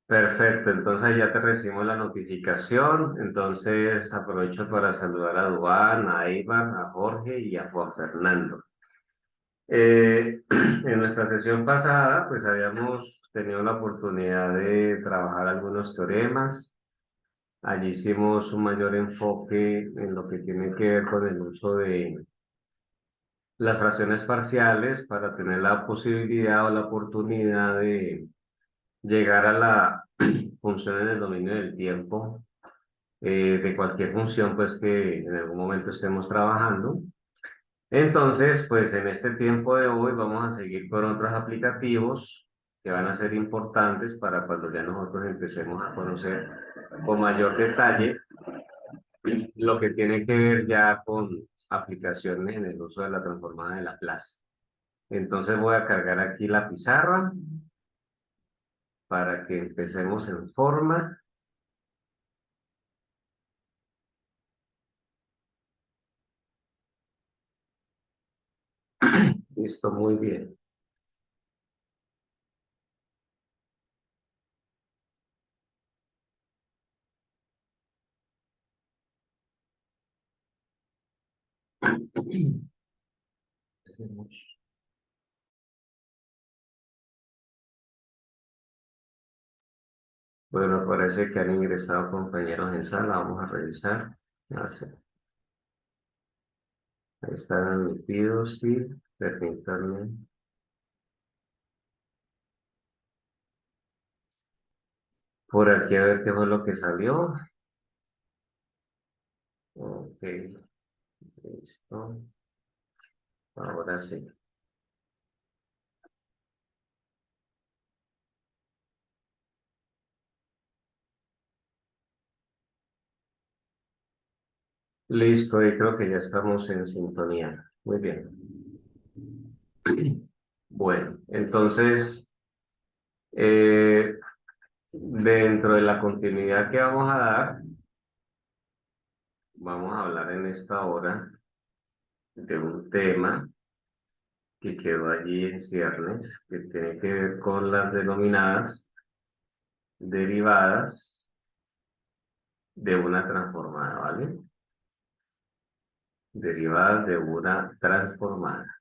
Perfecto, entonces ya te recibimos la notificación, entonces aprovecho para saludar a Duan, a Ivan, a Jorge y a Juan Fernando. En nuestra sesión pasada, pues habíamos tenido la oportunidad de trabajar algunos teoremas. Allí hicimos un mayor enfoque en lo que tiene que ver con el uso de las fracciones parciales para tener la posibilidad o la oportunidad de llegar a la función en el dominio del tiempo de cualquier función pues que en algún momento estemos trabajando. Entonces, pues en este tiempo de hoy vamos a seguir con otros aplicativos que van a ser importantes para cuando ya nosotros empecemos a conocer con mayor detalle lo que tiene que ver ya con aplicaciones en el uso de la transformada de Laplace. Entonces voy a cargar aquí la pizarra para que empecemos en forma. Listo, muy bien. Bueno, parece que han ingresado compañeros en sala. Vamos a revisar. Ah, sí. Ahí están admitidos, sí. Permítanme. Por aquí a ver qué fue lo que salió. Ok, listo. Ahora sí. Listo, y creo que ya estamos en sintonía. Muy bien. Bueno, entonces, eh, dentro de la continuidad que vamos a dar, vamos a hablar en esta hora de un tema que quedó allí en ciernes, que tiene que ver con las denominadas derivadas de una transformada, ¿vale? Derivadas de una transformada.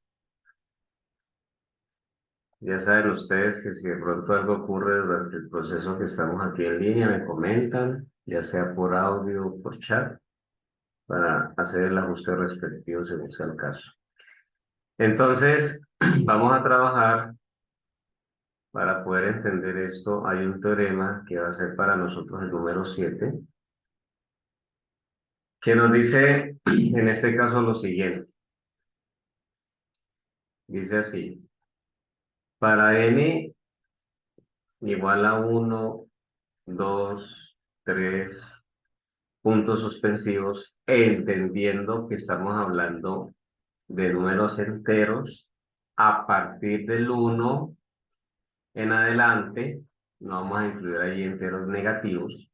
Ya saben ustedes que si de pronto algo ocurre durante el proceso que estamos aquí en línea, me comentan, ya sea por audio o por chat, para hacer el ajuste respectivo según sea el caso. Entonces, vamos a trabajar para poder entender esto. Hay un teorema que va a ser para nosotros el número 7 que nos dice, en este caso, lo siguiente. Dice así, para n igual a 1, 2, 3 puntos suspensivos, entendiendo que estamos hablando de números enteros, a partir del 1 en adelante, no vamos a incluir ahí enteros negativos.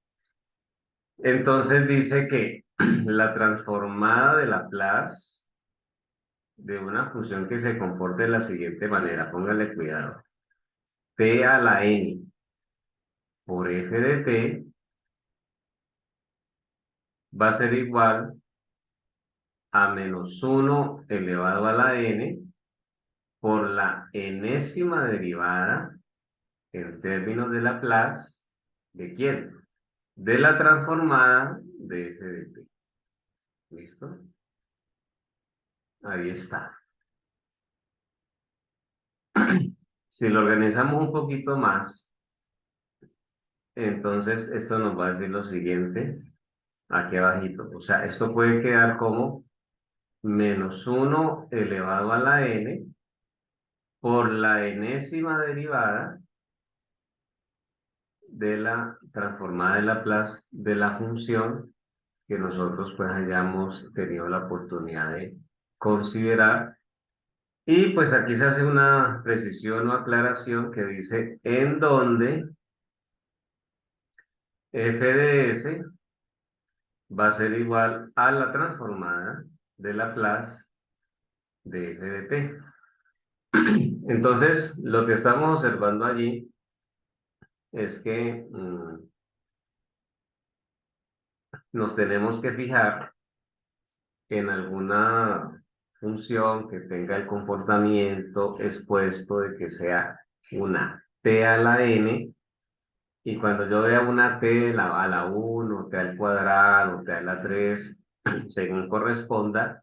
Entonces dice que la transformada de Laplace de una función que se comporte de la siguiente manera, póngale cuidado, t a la n por f de t va a ser igual a menos 1 elevado a la n por la enésima derivada en términos de Laplace, ¿de quién? De la transformada de f de t. ¿Listo? Ahí está. Si lo organizamos un poquito más, entonces esto nos va a decir lo siguiente, aquí abajito. O sea, esto puede quedar como menos 1 elevado a la n por la enésima derivada de la transformada de Laplace de la función que nosotros pues hayamos tenido la oportunidad de considerar. Y pues aquí se hace una precisión o aclaración que dice en donde f de s va a ser igual a la transformada de Laplace de f de t. Entonces, lo que estamos observando allí es que nos tenemos que fijar en alguna función que tenga el comportamiento expuesto de que sea una t a la n, y cuando yo vea una t a la 1, t al cuadrado, t a la 3, según corresponda,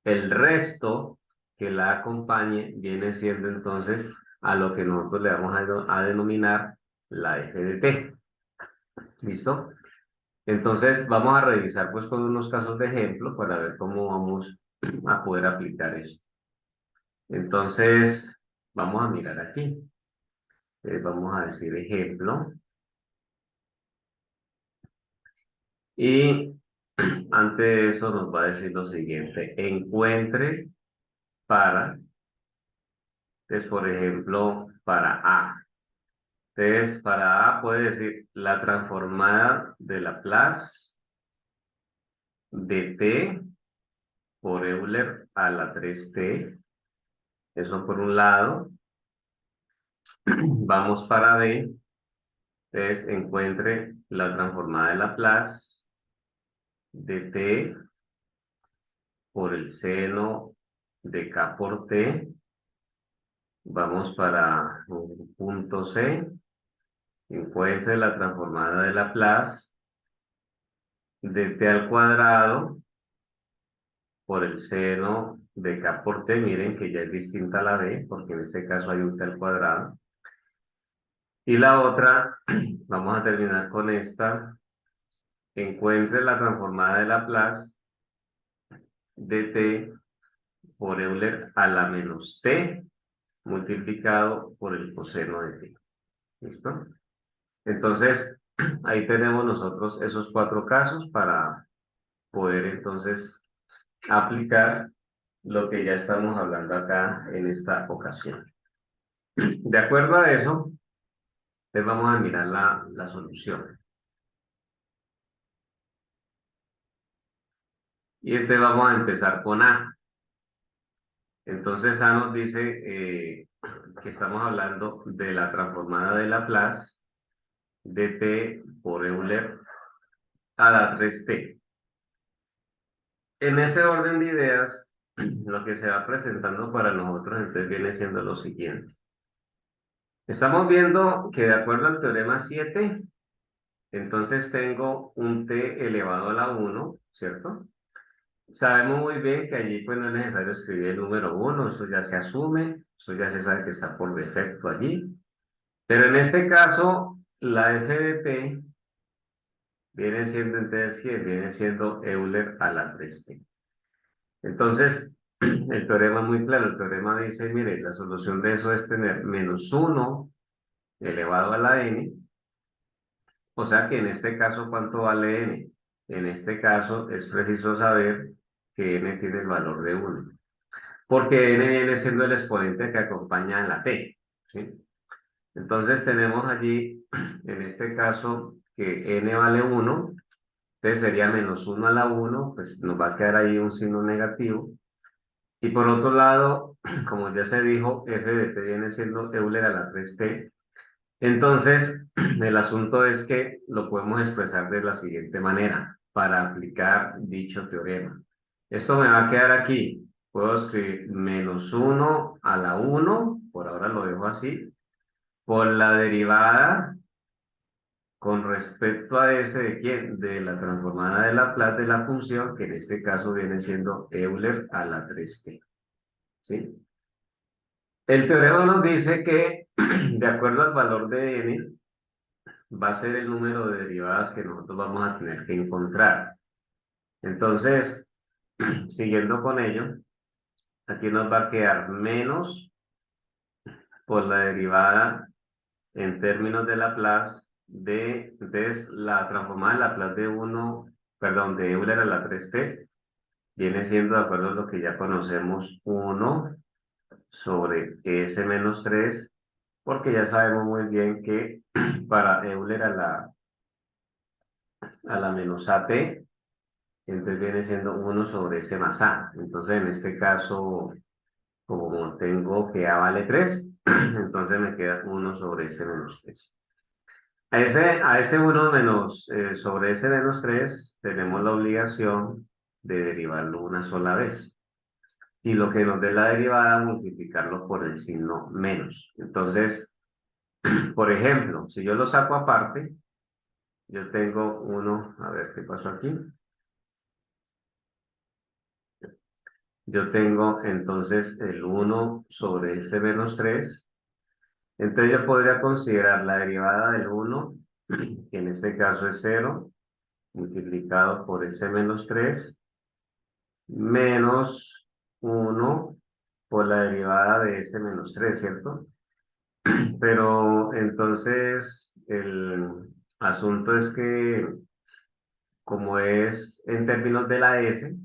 el resto que la acompañe viene siendo entonces a lo que nosotros le vamos a denominar la f de t. ¿Listo? Entonces vamos a revisar pues con unos casos de ejemplo para ver cómo vamos a poder aplicar esto. Entonces, vamos a mirar aquí. Vamos a decir ejemplo. Y antes de eso nos va a decir lo siguiente. Encuentre para, entonces por ejemplo, para A. Entonces, para A puede decir la transformada de Laplace de t por Euler a la 3t. Eso por un lado. Vamos para B. Entonces, encuentre la transformada de Laplace de t por el seno de k por t. Vamos para un punto C. Encuentre la transformada de Laplace de t al cuadrado por el seno de k por t. Miren que ya es distinta a la b, porque en este caso hay un t al cuadrado. Y la otra, vamos a terminar con esta. Encuentre la transformada de Laplace de t por Euler a la menos t multiplicado por el coseno de t. ¿Listo? Entonces, ahí tenemos nosotros esos 4 casos para poder entonces aplicar lo que ya estamos hablando acá en esta ocasión. De acuerdo a eso, pues vamos a mirar la solución. Y entonces vamos a empezar con A. Entonces A nos dice que estamos hablando de la transformada de Laplace de t por Euler a la 3t. En ese orden de ideas, lo que se va presentando para nosotros entonces viene siendo lo siguiente. Estamos viendo que de acuerdo al teorema 7, entonces tengo un t elevado a la 1, ¿cierto? Sabemos muy bien que allí pues no es necesario escribir el número 1, eso ya se asume, eso ya se sabe que está por defecto allí. Pero en este caso, la f de t viene siendo entonces, ¿qué? Viene siendo Euler a la 3t. Entonces, el teorema es muy claro. El teorema dice, mire, la solución de eso es tener menos 1 elevado a la n. O sea que en este caso, ¿cuánto vale n? En este caso es preciso saber que n tiene el valor de 1. Porque n viene siendo el exponente que acompaña a la t, ¿sí? Entonces tenemos allí, en este caso, que n vale 1. Entonces sería menos 1 a la 1, pues nos va a quedar ahí un signo negativo. Y por otro lado, como ya se dijo, f de t viene siendo Euler a la 3t. Entonces, el asunto es que lo podemos expresar de la siguiente manera para aplicar dicho teorema. Esto me va a quedar aquí. Puedo escribir menos 1 a la 1, por ahora lo dejo así, por la derivada con respecto a ese de quién, de la transformada de Laplace de la función, que en este caso viene siendo Euler a la 3t. ¿Sí? El teorema nos dice que, de acuerdo al valor de n, va a ser el número de derivadas que nosotros vamos a tener que encontrar. Entonces, siguiendo con ello, aquí nos va a quedar menos por la derivada en términos de Laplace entonces la transformada de Laplace de 1, perdón, de Euler a la 3t, viene siendo, de acuerdo a lo que ya conocemos, 1 sobre s menos 3, porque ya sabemos muy bien que para Euler a la menos at, entonces viene siendo 1 sobre s más a. Entonces en este caso, como tengo que a vale 3, entonces me queda 1 sobre s menos 3. A ese uno menos, sobre ese menos 3 tenemos la obligación de derivarlo una sola vez. Y lo que nos dé la derivada, multiplicarlo por el signo menos. Entonces, por ejemplo, si yo lo saco aparte, yo tengo uno, a ver qué pasó aquí. Yo tengo entonces el uno sobre ese menos 3. Entonces yo podría considerar la derivada del uno, que en este caso es cero, multiplicado por ese menos 3 menos uno por la derivada de ese menos 3, ¿cierto? Pero entonces el asunto es que como es en términos de la S,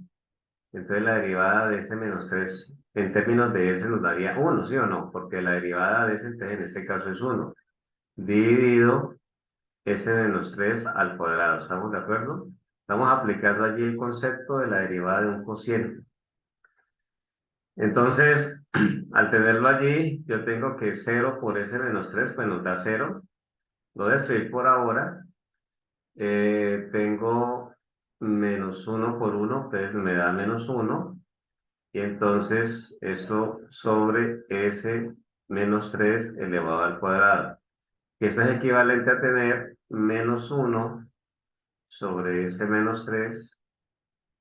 entonces la derivada de ese menos 3 en términos de S nos daría uno, ¿sí o no? Porque la derivada de ese entonces, en este caso es uno dividido S menos 3 al cuadrado. ¿Estamos de acuerdo? Estamos aplicando allí el concepto de la derivada de un cociente. Entonces, al tenerlo allí, yo tengo que cero por S menos 3 pues nos da cero. Lo voy a escribir por ahora. Tengo menos uno por uno pues me da menos uno. Y entonces esto sobre S menos 3 elevado al cuadrado. Que eso es equivalente a tener menos uno sobre S menos 3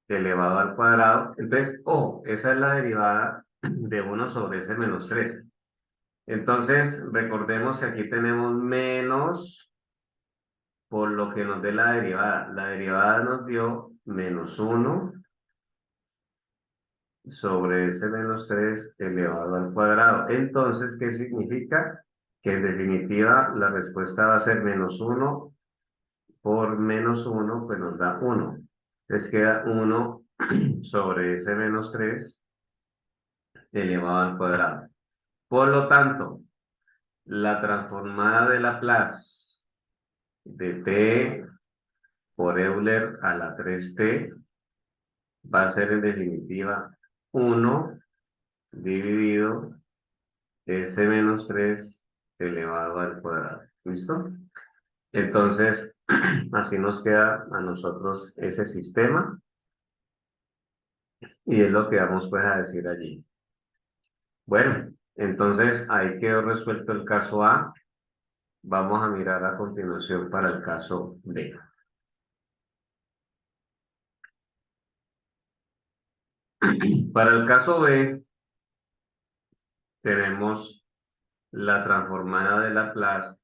elevado al cuadrado. Entonces, esa es la derivada de uno sobre S menos 3. Entonces, recordemos que aquí tenemos menos por lo que nos dé la derivada. La derivada nos dio menos uno sobre ese menos 3 elevado al cuadrado. Entonces, ¿qué significa? Que en definitiva la respuesta va a ser menos uno por menos uno pues nos da uno. Entonces queda uno sobre ese menos 3 elevado al cuadrado. Por lo tanto, la transformada de Laplace de t por Euler a la 3t va a ser en definitiva uno dividido S menos 3 elevado al cuadrado. ¿Listo? Entonces, así nos queda a nosotros ese sistema y es lo que vamos pues a decir allí. Bueno, entonces ahí quedó resuelto el caso A. Vamos a mirar a continuación para el caso B. Para el caso B tenemos la transformada de Laplace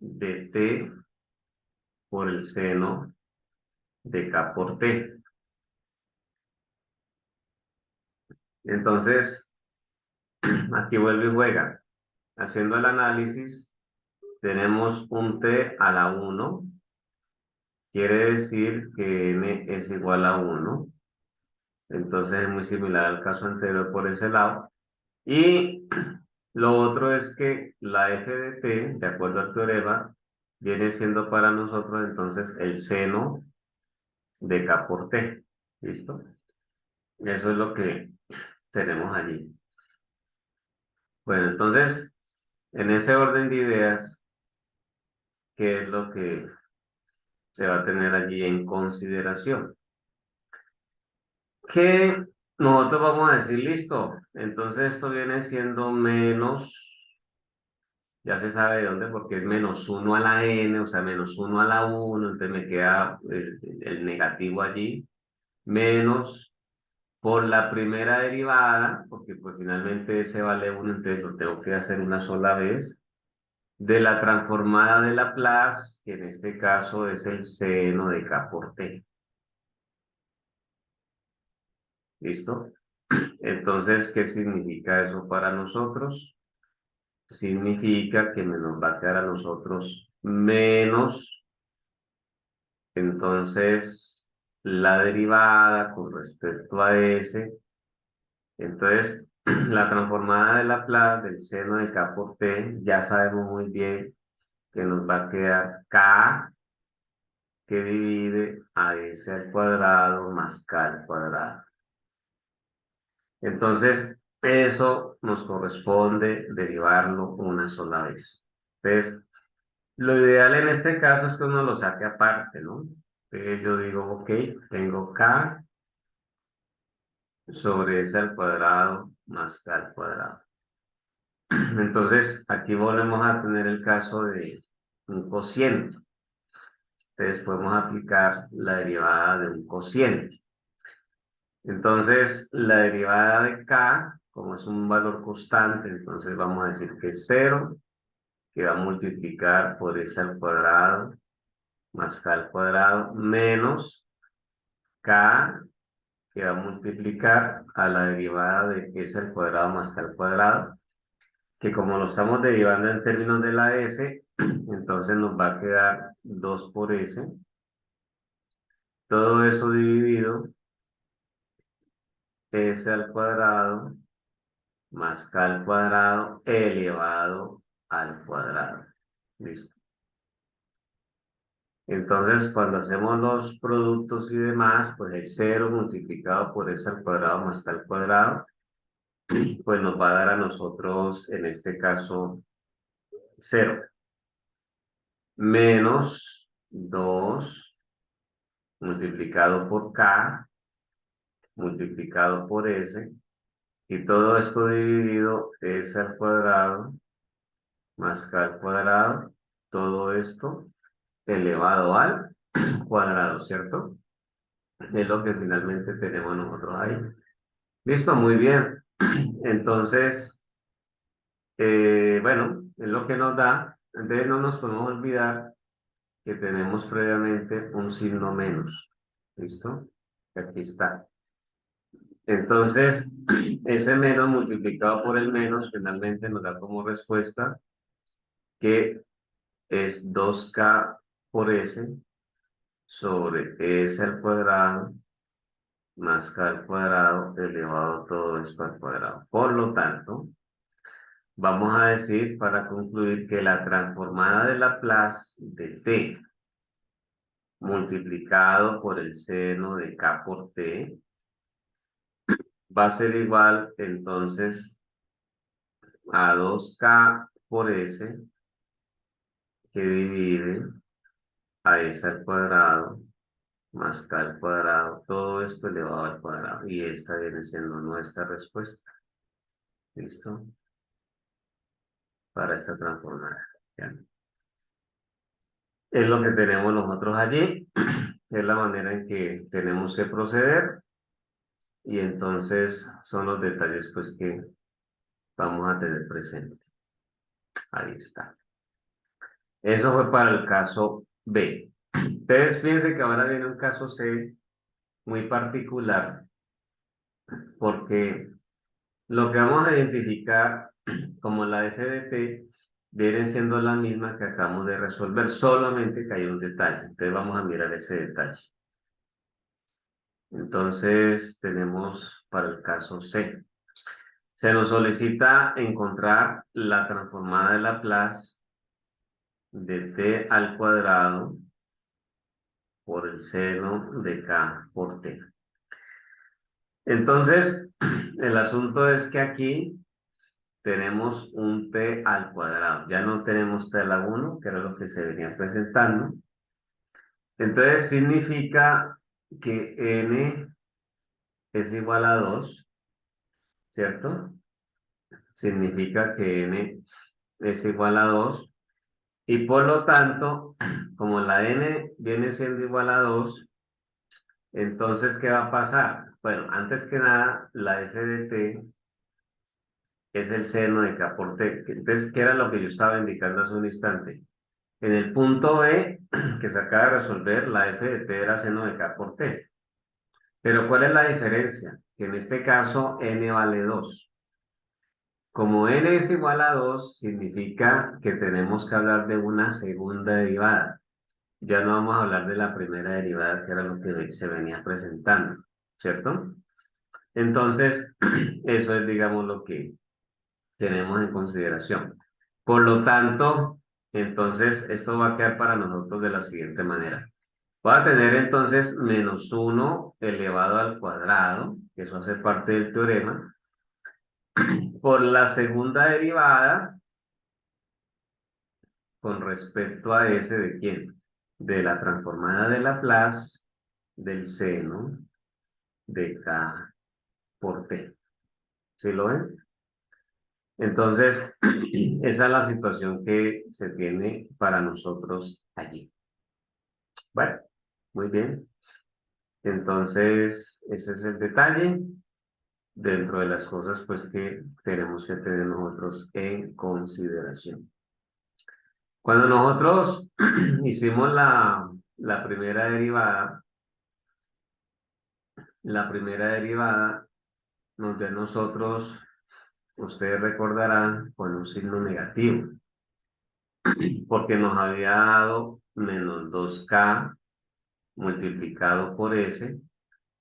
de t por el seno de k por t. Entonces, aquí vuelve y juega. Haciendo el análisis, tenemos un t a la 1, quiere decir que n es igual a 1. Entonces es muy similar al caso anterior por ese lado. Y lo otro es que la f de t, de acuerdo al teorema, viene siendo para nosotros entonces el seno de k por t. ¿Listo? Eso es lo que tenemos allí. Bueno, entonces, en ese orden de ideas, ¿qué es lo que se va a tener allí en consideración? Que nosotros vamos a decir, listo, entonces esto viene siendo menos, ya se sabe de dónde, porque es menos uno a la n, o sea, menos uno a la 1, entonces me queda el negativo allí, menos por la primera derivada, porque pues finalmente ese vale 1, entonces lo tengo que hacer una sola vez, de la transformada de Laplace, que en este caso es el seno de k por t. ¿Listo? Entonces, ¿qué significa eso para nosotros? Significa que nos va a quedar a nosotros menos, entonces, la derivada con respecto a s. Entonces, la transformada de Laplace del seno de k por t, ya sabemos muy bien que nos va a quedar k que divide a s al cuadrado más k al cuadrado. Entonces, eso nos corresponde derivarlo una sola vez. Entonces, Lo ideal en este caso es que uno lo saque aparte, ¿no? Entonces yo digo, ok, tengo K sobre S al cuadrado más K al cuadrado. Entonces, aquí volvemos a tener el caso de un cociente. Entonces, podemos aplicar la derivada de un cociente. Entonces, la derivada de K, como es un valor constante, entonces vamos a decir que es 0, que va a multiplicar por S al cuadrado más K al cuadrado, menos K, que va a multiplicar a la derivada de S al cuadrado más K al cuadrado, que como lo estamos derivando en términos de la S, entonces nos va a quedar 2 por S. Todo eso dividido, S al cuadrado más K al cuadrado elevado al cuadrado. ¿Listo? Entonces, cuando hacemos los productos y demás, pues el 0 multiplicado por S al cuadrado más K al cuadrado, pues nos va a dar a nosotros, en este caso, 0 menos 2 multiplicado por K multiplicado por S, y todo esto dividido S al cuadrado más K al cuadrado, todo esto elevado al cuadrado, ¿cierto? Es lo que finalmente tenemos nosotros ahí. Listo, muy bien. Entonces, bueno, es lo que nos da. Entonces no nos podemos olvidar que tenemos previamente un signo menos. ¿Listo? Aquí está. Entonces, ese menos multiplicado por el menos finalmente nos da como respuesta que es 2K por S sobre S al cuadrado más K al cuadrado elevado a todo esto al cuadrado. Por lo tanto, vamos a decir para concluir que la transformada de Laplace de T multiplicado por el seno de K por T va a ser igual entonces a 2K por S que divide a S al cuadrado más K al cuadrado, todo esto elevado al cuadrado. Y esta viene siendo nuestra respuesta. ¿Listo? Para esta transformada. ¿Ya? Es lo que tenemos nosotros allí. Es la manera en que tenemos que proceder. Y entonces son los detalles pues que vamos a tener presente. Ahí está. Eso fue para el caso B. Ustedes piensen que ahora viene un caso C muy particular porque lo que vamos a identificar como la f de t viene siendo la misma que acabamos de resolver, solamente que hay un detalle. Entonces vamos a mirar ese detalle. Entonces tenemos para el caso C. Se nos solicita encontrar la transformada de Laplace de t al cuadrado por el seno de k por t. Entonces, el asunto es que aquí tenemos un t al cuadrado. Ya no tenemos t a la 1, que era lo que se venía presentando. Entonces significa que n es igual a 2, ¿cierto? Significa que n es igual a 2 y por lo tanto, como la n viene siendo igual a 2, entonces, ¿qué va a pasar? Bueno, antes que nada, la f de t es el seno de k por t. Entonces, ¿qué era lo que yo estaba indicando hace un instante? En el punto B, que se acaba de resolver, la f de t era seno de k por t. Pero ¿cuál es la diferencia? Que en este caso n vale 2. Como n es igual a 2, significa que tenemos que hablar de una segunda derivada. Ya no vamos a hablar de la primera derivada, que era lo que se venía presentando, ¿cierto? Entonces, eso es, digamos, lo que tenemos en consideración. Por lo tanto, entonces, esto va a quedar para nosotros de la siguiente manera. Voy a tener entonces menos 1 elevado al cuadrado, que eso hace parte del teorema, por la segunda derivada con respecto a S de quién, de la transformada de Laplace del seno de K por T. ¿Sí lo ven? Entonces, esa es la situación que se tiene para nosotros allí. Bueno, muy bien. Entonces, ese es el detalle dentro de las cosas pues que tenemos que tener nosotros en consideración. Cuando nosotros hicimos la primera derivada nos dio a nosotros, ustedes recordarán, con un signo negativo, porque nos había dado menos 2k multiplicado por s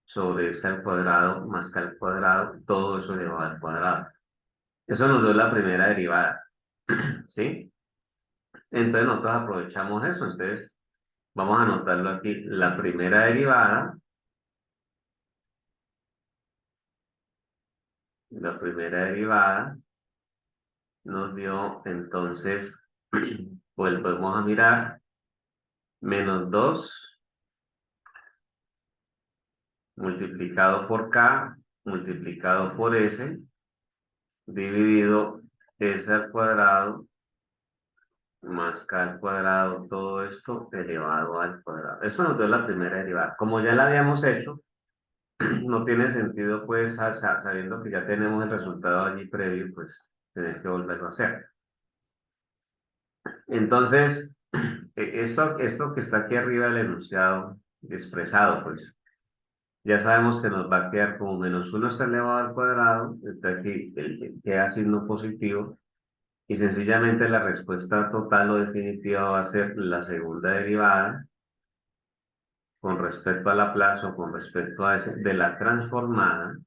sobre s al cuadrado más k al cuadrado, todo eso elevado al cuadrado. Eso nos dio la primera derivada, ¿sí? Entonces nosotros aprovechamos eso, entonces vamos a anotarlo aquí. La primera derivada nos dio entonces, pues podemos a mirar, menos 2 multiplicado por k multiplicado por s dividido s al cuadrado más k al cuadrado, todo esto elevado al cuadrado. Eso nos dio la primera derivada. Como ya la habíamos hecho, no tiene sentido, pues, sabiendo que ya tenemos el resultado allí previo, pues, tener que volverlo a hacer. Entonces, esto que está aquí arriba del enunciado expresado, pues, ya sabemos que nos va a quedar como menos 1 está elevado al cuadrado, está aquí queda signo positivo, y sencillamente la respuesta total o definitiva va a ser la segunda derivada con respecto a Laplace o con respecto a ese, de la transformada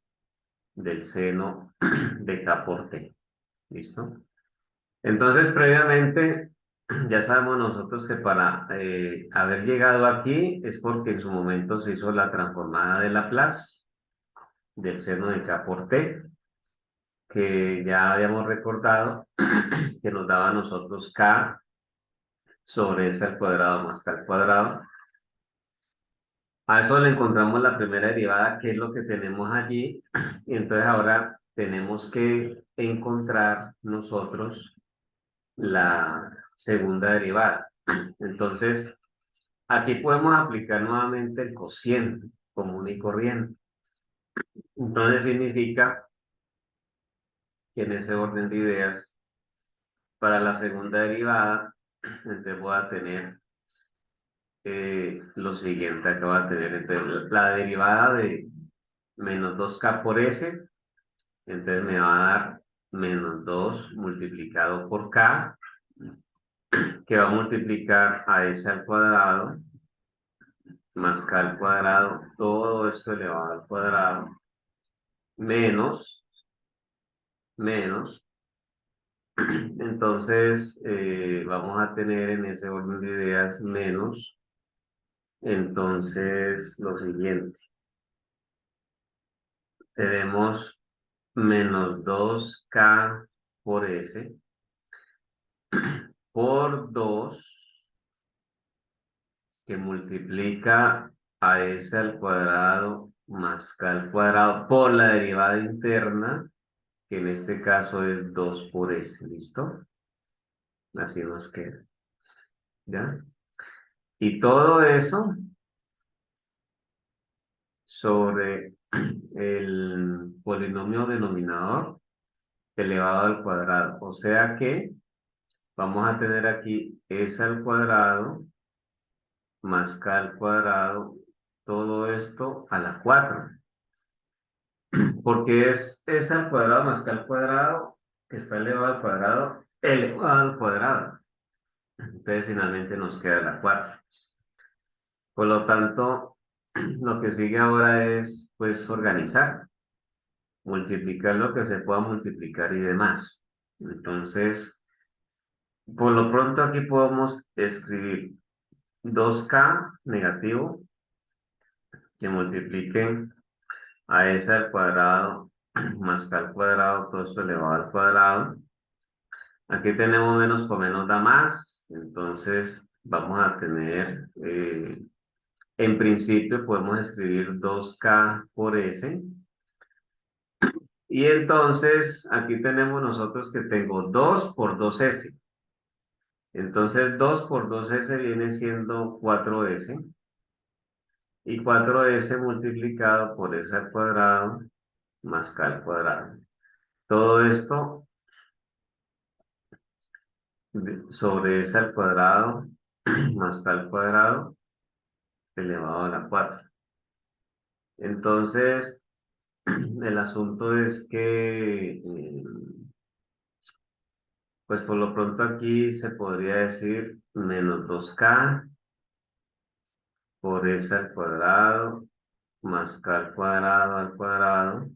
del seno de K por T. ¿Listo? Entonces, previamente, ya sabemos nosotros que para haber llegado aquí es porque en su momento se hizo la transformada de Laplace del seno de K por T, que ya habíamos recordado que nos daba a nosotros K sobre S al cuadrado más K al cuadrado. A eso le encontramos la primera derivada, que es lo que tenemos allí, y entonces ahora tenemos que encontrar nosotros la segunda derivada. Entonces, aquí podemos aplicar nuevamente el cociente común y corriente. Entonces significa que en ese orden de ideas, para la segunda derivada, entonces voy a tener lo siguiente, acá voy a tener entonces, la derivada de menos 2k por s, entonces me va a dar menos 2 multiplicado por k, que va a multiplicar a s al cuadrado más k al cuadrado, todo esto elevado al cuadrado, menos, menos. Entonces, vamos a tener en ese orden de ideas menos. Entonces, lo siguiente, tenemos menos 2k por s por 2 que multiplica a s al cuadrado más k al cuadrado por la derivada interna, que en este caso es 2 por s, ¿listo? Así nos queda, ¿ya? Y todo eso sobre el polinomio denominador elevado al cuadrado. O sea que vamos a tener aquí s al cuadrado más k al cuadrado, todo esto a la 4. Porque es s al cuadrado más k al cuadrado, que está elevado al cuadrado, elevado al cuadrado. Entonces finalmente nos queda la 4. Por lo tanto, lo que sigue ahora es pues organizar, multiplicar lo que se pueda multiplicar y demás. Entonces, por lo pronto aquí podemos escribir 2k negativo que multipliquen a s al cuadrado más k al cuadrado, todo esto elevado al cuadrado, Aquí tenemos menos por menos da más, entonces vamos a tener, en principio podemos escribir 2K por S. Y entonces aquí tenemos nosotros que tengo 2 por 2S. Entonces 2 por 2S viene siendo 4S. Y 4S multiplicado por S al cuadrado más K al cuadrado. Todo esto sobre S al cuadrado más K al cuadrado elevado a la 4. Entonces, el asunto es que, pues por lo pronto aquí se podría decir menos 2K por S al cuadrado más K al cuadrado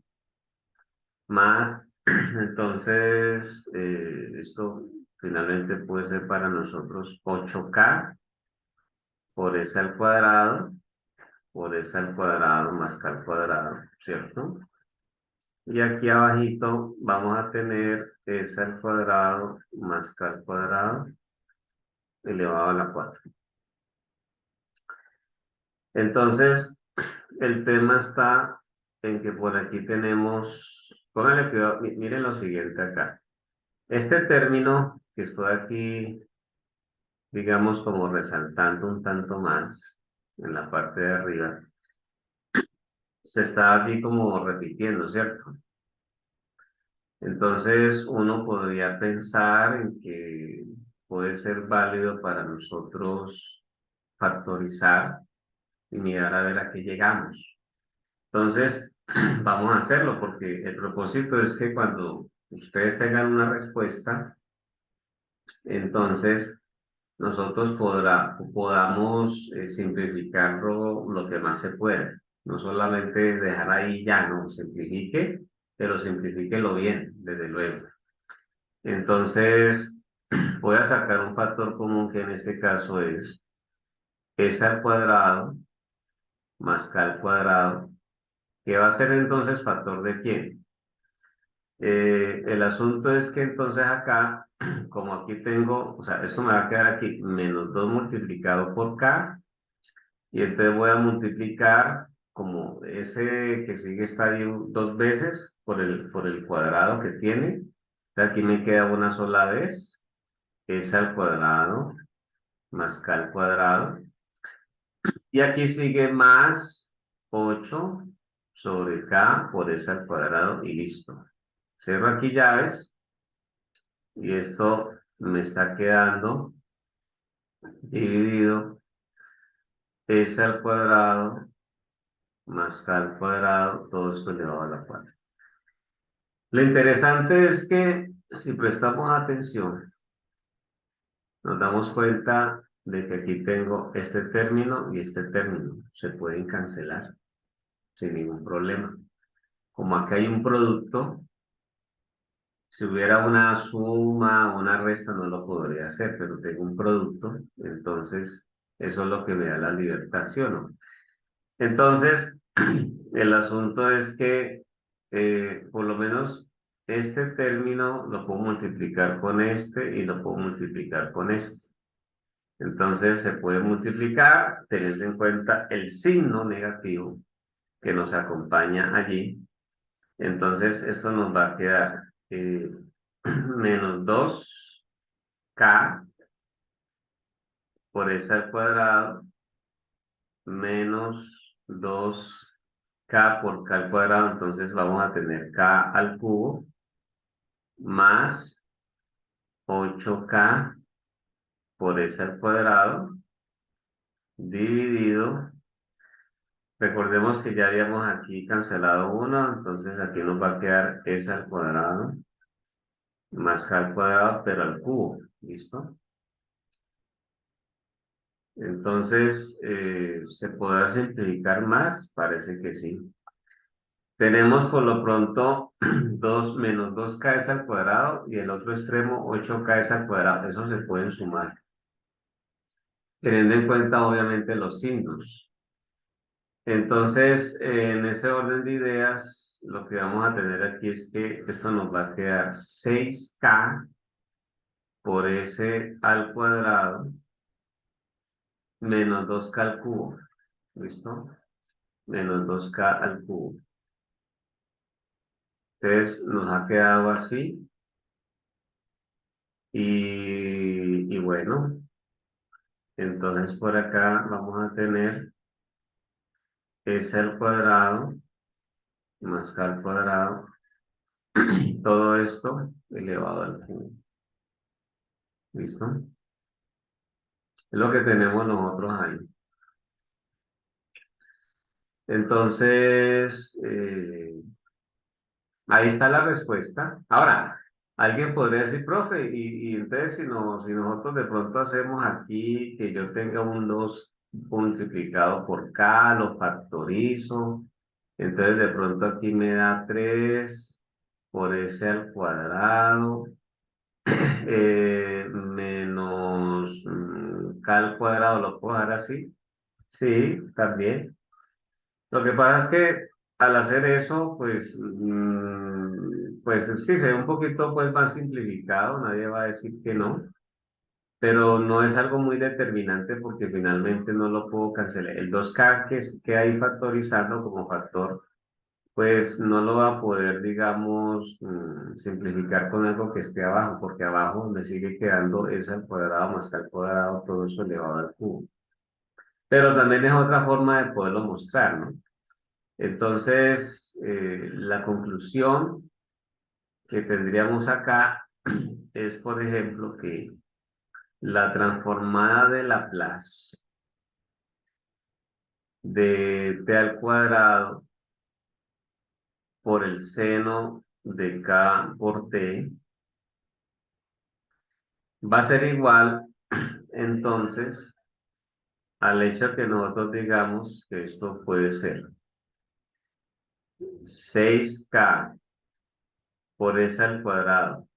más, entonces, esto finalmente puede ser para nosotros 8K por S al cuadrado por S al cuadrado más K al cuadrado, ¿cierto? Y aquí abajito vamos a tener S al cuadrado más K al cuadrado elevado a la 4. Entonces, el tema está en que por aquí tenemos, pónganle cuidado, miren lo siguiente acá. Este término que estoy aquí, digamos, como resaltando un tanto más en la parte de arriba, se está allí como repitiendo, ¿cierto? Entonces uno podría pensar en que puede ser válido para nosotros factorizar y mirar a ver a qué llegamos. Entonces, vamos a hacerlo porque el propósito es que cuando ustedes tengan una respuesta, entonces nosotros podamos simplificarlo lo que más se pueda. No solamente dejar ahí ya, no, simplifique, pero simplifíquelo bien, desde luego. Entonces, voy a sacar un factor común que en este caso es S al cuadrado más K al cuadrado, que va a ser entonces factor de quién. El asunto es que entonces acá, como aquí tengo, o sea, esto me va a quedar aquí, menos 2 multiplicado por K, y entonces voy a multiplicar como ese que sigue está ahí dos veces por el cuadrado que tiene. Aquí me queda una sola vez, S al cuadrado más K al cuadrado. Y aquí sigue más 8 sobre K por S al cuadrado y listo. Cierro aquí llaves y esto me está quedando dividido S al cuadrado más K al cuadrado, todo esto elevado a la 4. Lo interesante es que si prestamos atención, nos damos cuenta de que aquí tengo este término y este término. Se pueden cancelar sin ningún problema. Como aquí hay un producto, si hubiera una suma o una resta no lo podría hacer, pero tengo un producto, entonces eso es lo que me da la libertad, ¿sí o no? Entonces, el asunto es que por lo menos este término lo puedo multiplicar con este y lo puedo multiplicar con este. Entonces se puede multiplicar teniendo en cuenta el signo negativo que nos acompaña allí. Entonces esto nos va a quedar menos 2K por S al cuadrado menos 2K por K al cuadrado. Entonces vamos a tener K al cubo más 8K por S al cuadrado dividido. Recordemos que ya habíamos aquí cancelado uno, entonces aquí nos va a quedar S al cuadrado más K al cuadrado, pero al cubo. ¿Listo? Entonces, ¿se podrá simplificar más? Parece que sí. Tenemos por lo pronto 2 menos 2K al cuadrado y el otro extremo 8K al cuadrado. Eso se pueden sumar. Teniendo en cuenta obviamente los signos. Entonces, en ese orden de ideas, lo que vamos a tener aquí es que esto nos va a quedar 6K por s al cuadrado menos 2k al cubo. ¿Listo? Menos 2k al cubo. Entonces nos ha quedado así. Y bueno, entonces por acá vamos a tener s al cuadrado más k al cuadrado. Todo esto elevado al cubo. ¿Listo? Es lo que tenemos nosotros ahí. Entonces, ahí está la respuesta. Ahora, alguien podría decir, profe, y entonces si nosotros de pronto hacemos aquí que yo tenga un 2 multiplicado por k, lo factorizo, entonces de pronto aquí me da 3 por s al cuadrado, menos k al cuadrado, ¿lo puedo dejar así? Sí, también. Lo que pasa es que al hacer eso, pues, pues sí, se ve un poquito pues, más simplificado, nadie va a decir que no, pero no es algo muy determinante porque finalmente no lo puedo cancelar. El 2k que ahí factorizando como factor, pues no lo va a poder, digamos, simplificar con algo que esté abajo, porque abajo me sigue quedando s al cuadrado más k al cuadrado, todo eso elevado al cubo. Pero también es otra forma de poderlo mostrar, ¿no? Entonces, la conclusión que tendríamos acá es, por ejemplo, que la transformada de Laplace de t al cuadrado por el seno de k por t va a ser igual, entonces, al hecho que nosotros digamos que esto puede ser 6k por s al cuadrado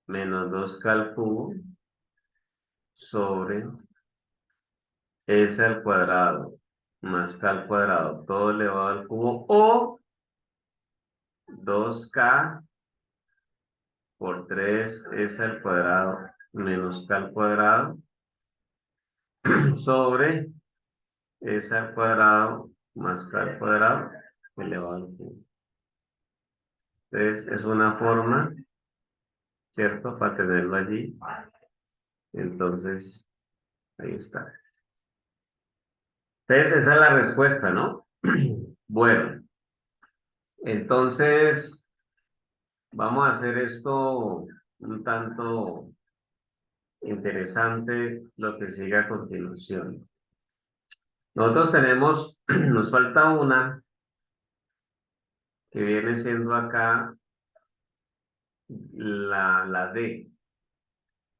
menos 2k al cubo sobre s al cuadrado más k al cuadrado, todo elevado al cubo, o 2k por 3s al cuadrado menos k al cuadrado sobre s al cuadrado más k al cuadrado elevado al cubo. Entonces, es una forma, ¿cierto? Para tenerlo allí. Entonces, ahí está. Entonces, esa es la respuesta, ¿no? Bueno, entonces, vamos a hacer esto un tanto interesante lo que sigue a continuación. Nosotros tenemos, nos falta una que viene siendo acá la D.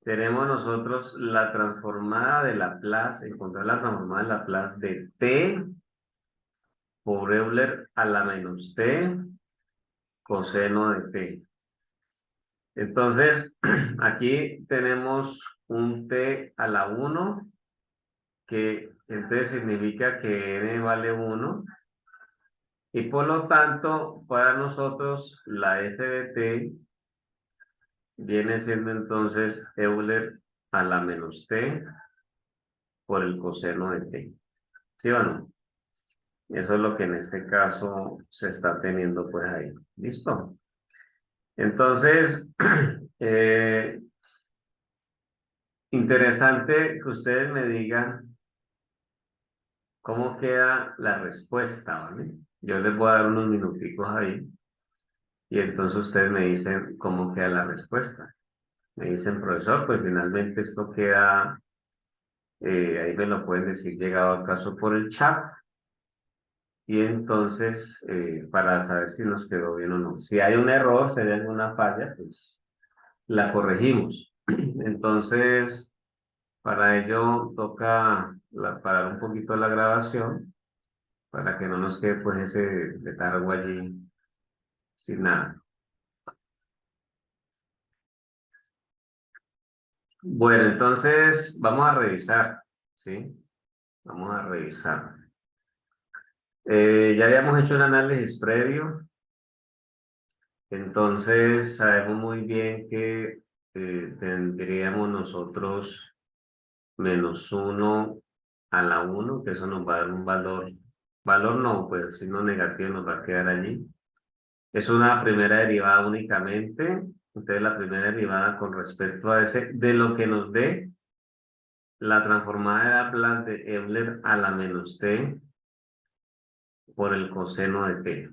Tenemos nosotros la transformada de Laplace, encontrar la transformada de Laplace de T por Euler a la menos T coseno de T. Entonces, aquí tenemos un T a la 1 que entonces significa que n vale 1 y por lo tanto para nosotros la f de t viene siendo entonces Euler a la menos t por el coseno de t. ¿Sí o no? Eso es lo que en este caso se está teniendo pues ahí. ¿Listo? Entonces, interesante que ustedes me digan cómo queda la respuesta, ¿vale? Yo les voy a dar unos minuticos ahí y entonces ustedes me dicen cómo queda la respuesta. Me dicen, profesor, pues finalmente esto queda, ahí me lo pueden decir llegado al caso por el chat y entonces para saber si nos quedó bien o no. Si hay un error, si hay alguna falla, pues la corregimos. Entonces, para ello toca parar un poquito la grabación para que no nos quede pues ese letargo allí sin nada. Bueno, entonces vamos a revisar, ¿sí? Vamos a revisar. Ya habíamos hecho un análisis previo, entonces sabemos muy bien que tendríamos nosotros menos 1 a la 1, que eso nos va a dar un valor no, pues signo negativo nos va a quedar allí. Es una primera derivada únicamente, entonces la primera derivada con respecto a ese, de lo que nos dé la transformada de Laplace de Euler a la menos t por el coseno de t.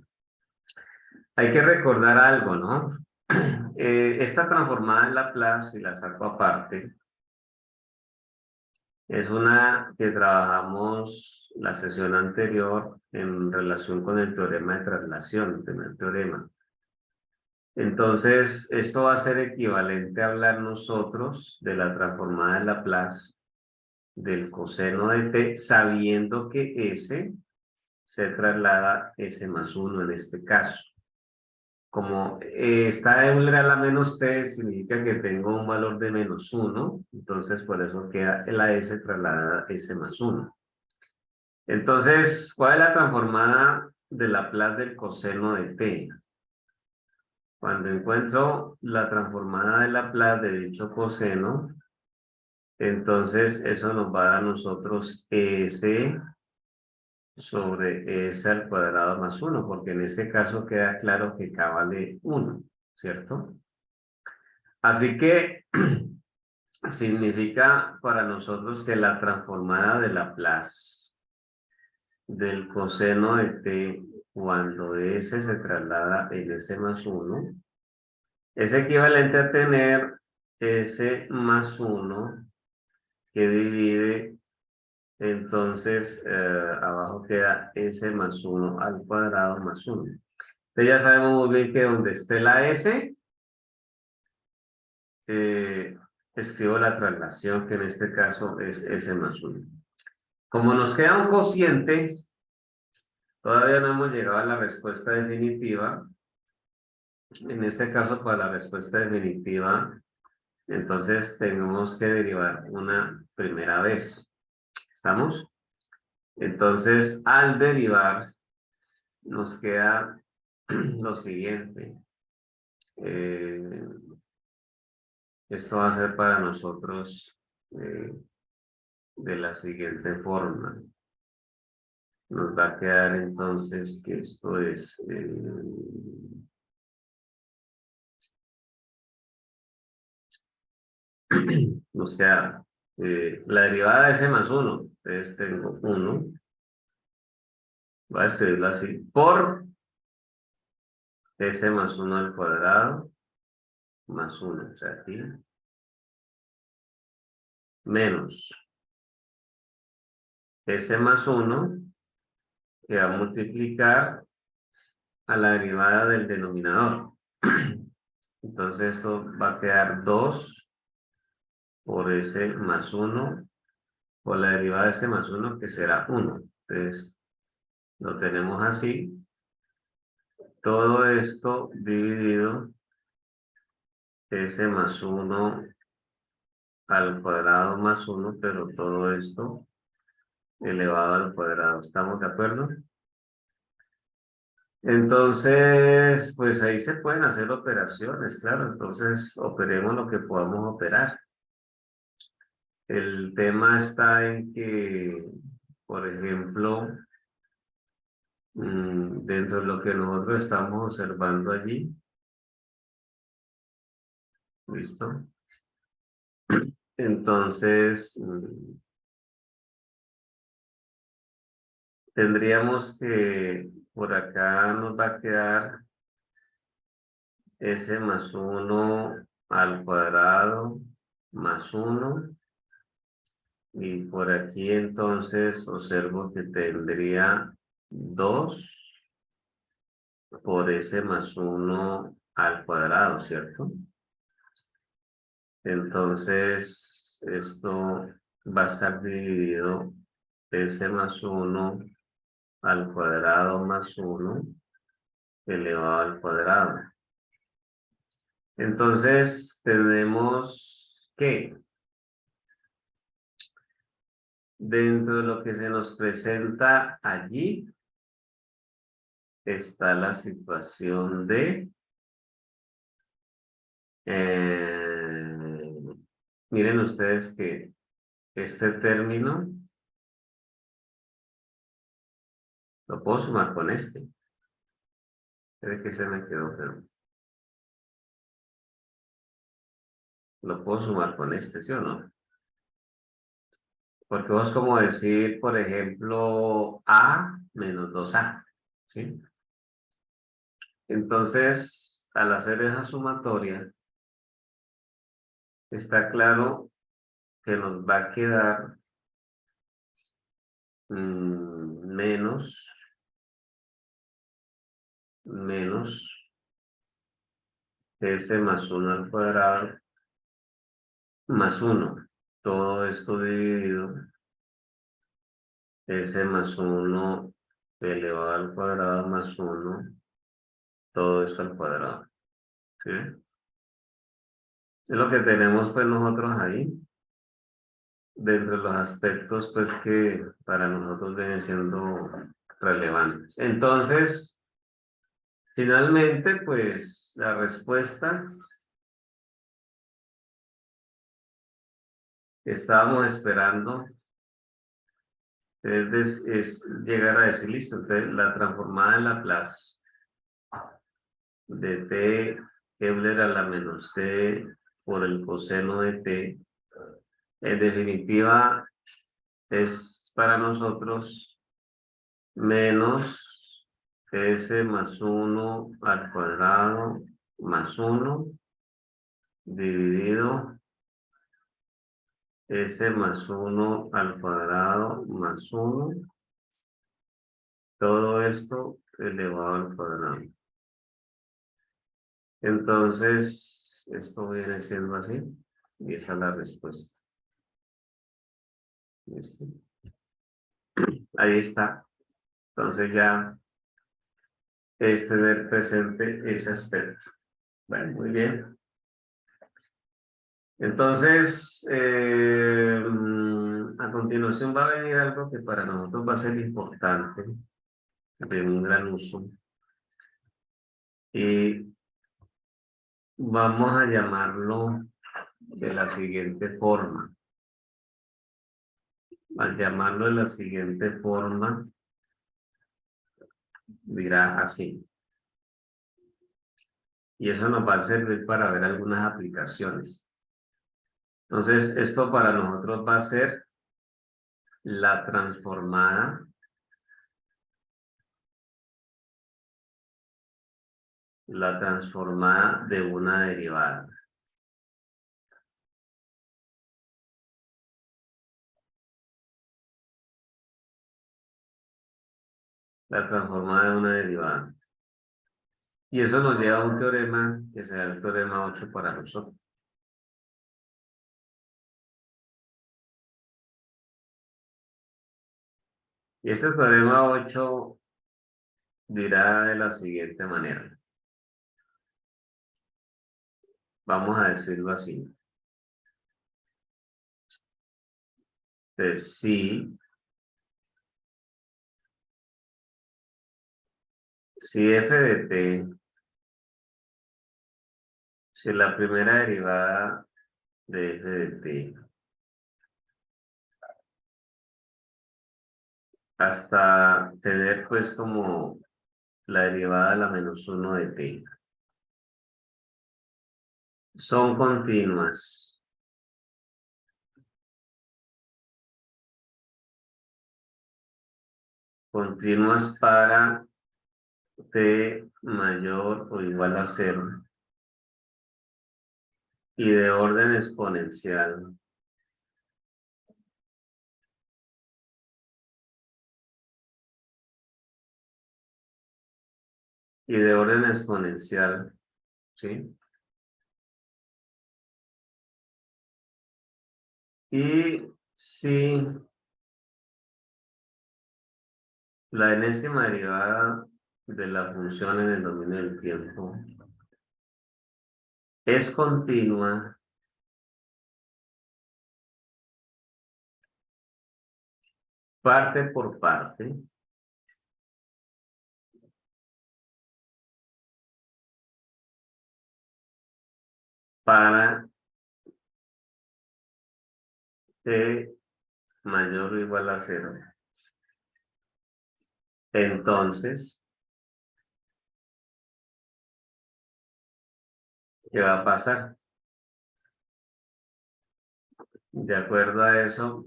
Hay que recordar algo, ¿no? Esta transformada de Laplace, si la saco aparte, es una que trabajamos la sesión anterior en relación con el teorema de traslación, el primer teorema. Entonces, esto va a ser equivalente a hablar nosotros de la transformada de Laplace del coseno de t, sabiendo que S se traslada S más 1 en este caso. Como está Euler a la menos t, significa que tengo un valor de menos 1, entonces por eso queda la S trasladada a S más 1. Entonces, ¿cuál es la transformada de Laplace del coseno de t? Cuando encuentro la transformada de Laplace de dicho coseno, entonces eso nos va a dar a nosotros S sobre S al cuadrado más 1, porque en ese caso queda claro que K vale 1, ¿cierto? Así que significa para nosotros que la transformada de Laplace del coseno de t cuando S se traslada en S más 1 es equivalente a tener S más 1 que divide, entonces abajo queda S más 1 al cuadrado más 1. Entonces ya sabemos muy bien que donde esté la S, escribo la traslación, que en este caso es S más 1. Como nos queda un cociente, todavía no hemos llegado a la respuesta definitiva. En este caso, para la respuesta definitiva, entonces tenemos que derivar una primera vez. ¿Estamos? Entonces, al derivar, nos queda lo siguiente. Esto va a ser para nosotros de la siguiente forma. Nos va a quedar entonces que esto es... o sea, la derivada de S más 1. Entonces tengo 1. Voy a escribirlo así. Por S más 1 al cuadrado más 1. O sea, aquí. Menos S más 1 que va a multiplicar a la derivada del denominador. Entonces esto va a quedar 2 por S más 1 por la derivada de S más 1 que será 1. Entonces lo tenemos así. Todo esto dividido S más 1 al cuadrado más 1, pero todo esto elevado al cuadrado. ¿Estamos de acuerdo? Entonces, pues ahí se pueden hacer operaciones, claro. Entonces, operemos lo que podamos operar. El tema está en que, por ejemplo, dentro de lo que nosotros estamos observando allí, ¿listo? Entonces, tendríamos que, por acá nos va a quedar S más 1 al cuadrado más 1. Y por aquí entonces observo que tendría 2 por S más 1 al cuadrado, ¿cierto? Entonces, esto va a estar dividido S más 1 al cuadrado más 1 elevado al cuadrado. Entonces, tenemos que dentro de lo que se nos presenta allí está la situación de Miren ustedes que este término lo puedo sumar con este. ¿De que se me quedó? Pero lo puedo sumar con este, ¿sí o no? Porque vos como decir, por ejemplo, A menos 2A, ¿sí? Entonces, al hacer esa sumatoria, está claro que nos va a quedar menos, menos s más 1 al cuadrado más 1. Todo esto dividido s más 1 elevado al cuadrado más 1, todo esto al cuadrado. ¿Sí? Es lo que tenemos pues nosotros ahí, dentro de los aspectos pues que para nosotros vienen siendo relevantes. Entonces, finalmente pues la respuesta que estábamos esperando es llegar a decir, listo, entonces la transformada en Laplace de t Euler a la menos t por el coseno de t, en definitiva es para nosotros menos s más 1 al cuadrado más 1 dividido s más 1 al cuadrado más 1, todo esto elevado al cuadrado. Entonces, esto viene siendo así, y esa es la respuesta. ¿Listo? Ahí está. Entonces ya es tener presente ese aspecto. Bueno, muy bien. Entonces, a continuación va a venir algo que para nosotros va a ser importante, de un gran uso, y vamos a llamarlo de la siguiente forma. Al llamarlo de la siguiente forma, dirá así. Y eso nos va a servir para ver algunas aplicaciones. Entonces, esto para nosotros va a ser la transformada de una derivada. La transformada de una derivada. Y eso nos lleva a un teorema que será el teorema 8 para nosotros. Y este teorema 8 dirá de la siguiente manera. Vamos a decirlo así. Entonces, si f de t, si la primera derivada de f de t hasta tener pues como la derivada de la menos 1 de t son continuas para t mayor o igual a 0 y de orden exponencial. Y de orden exponencial, ¿sí? Y si la enésima derivada de la función en el dominio del tiempo es continua parte por parte, para t mayor o igual a 0. Entonces, ¿qué va a pasar? De acuerdo a eso,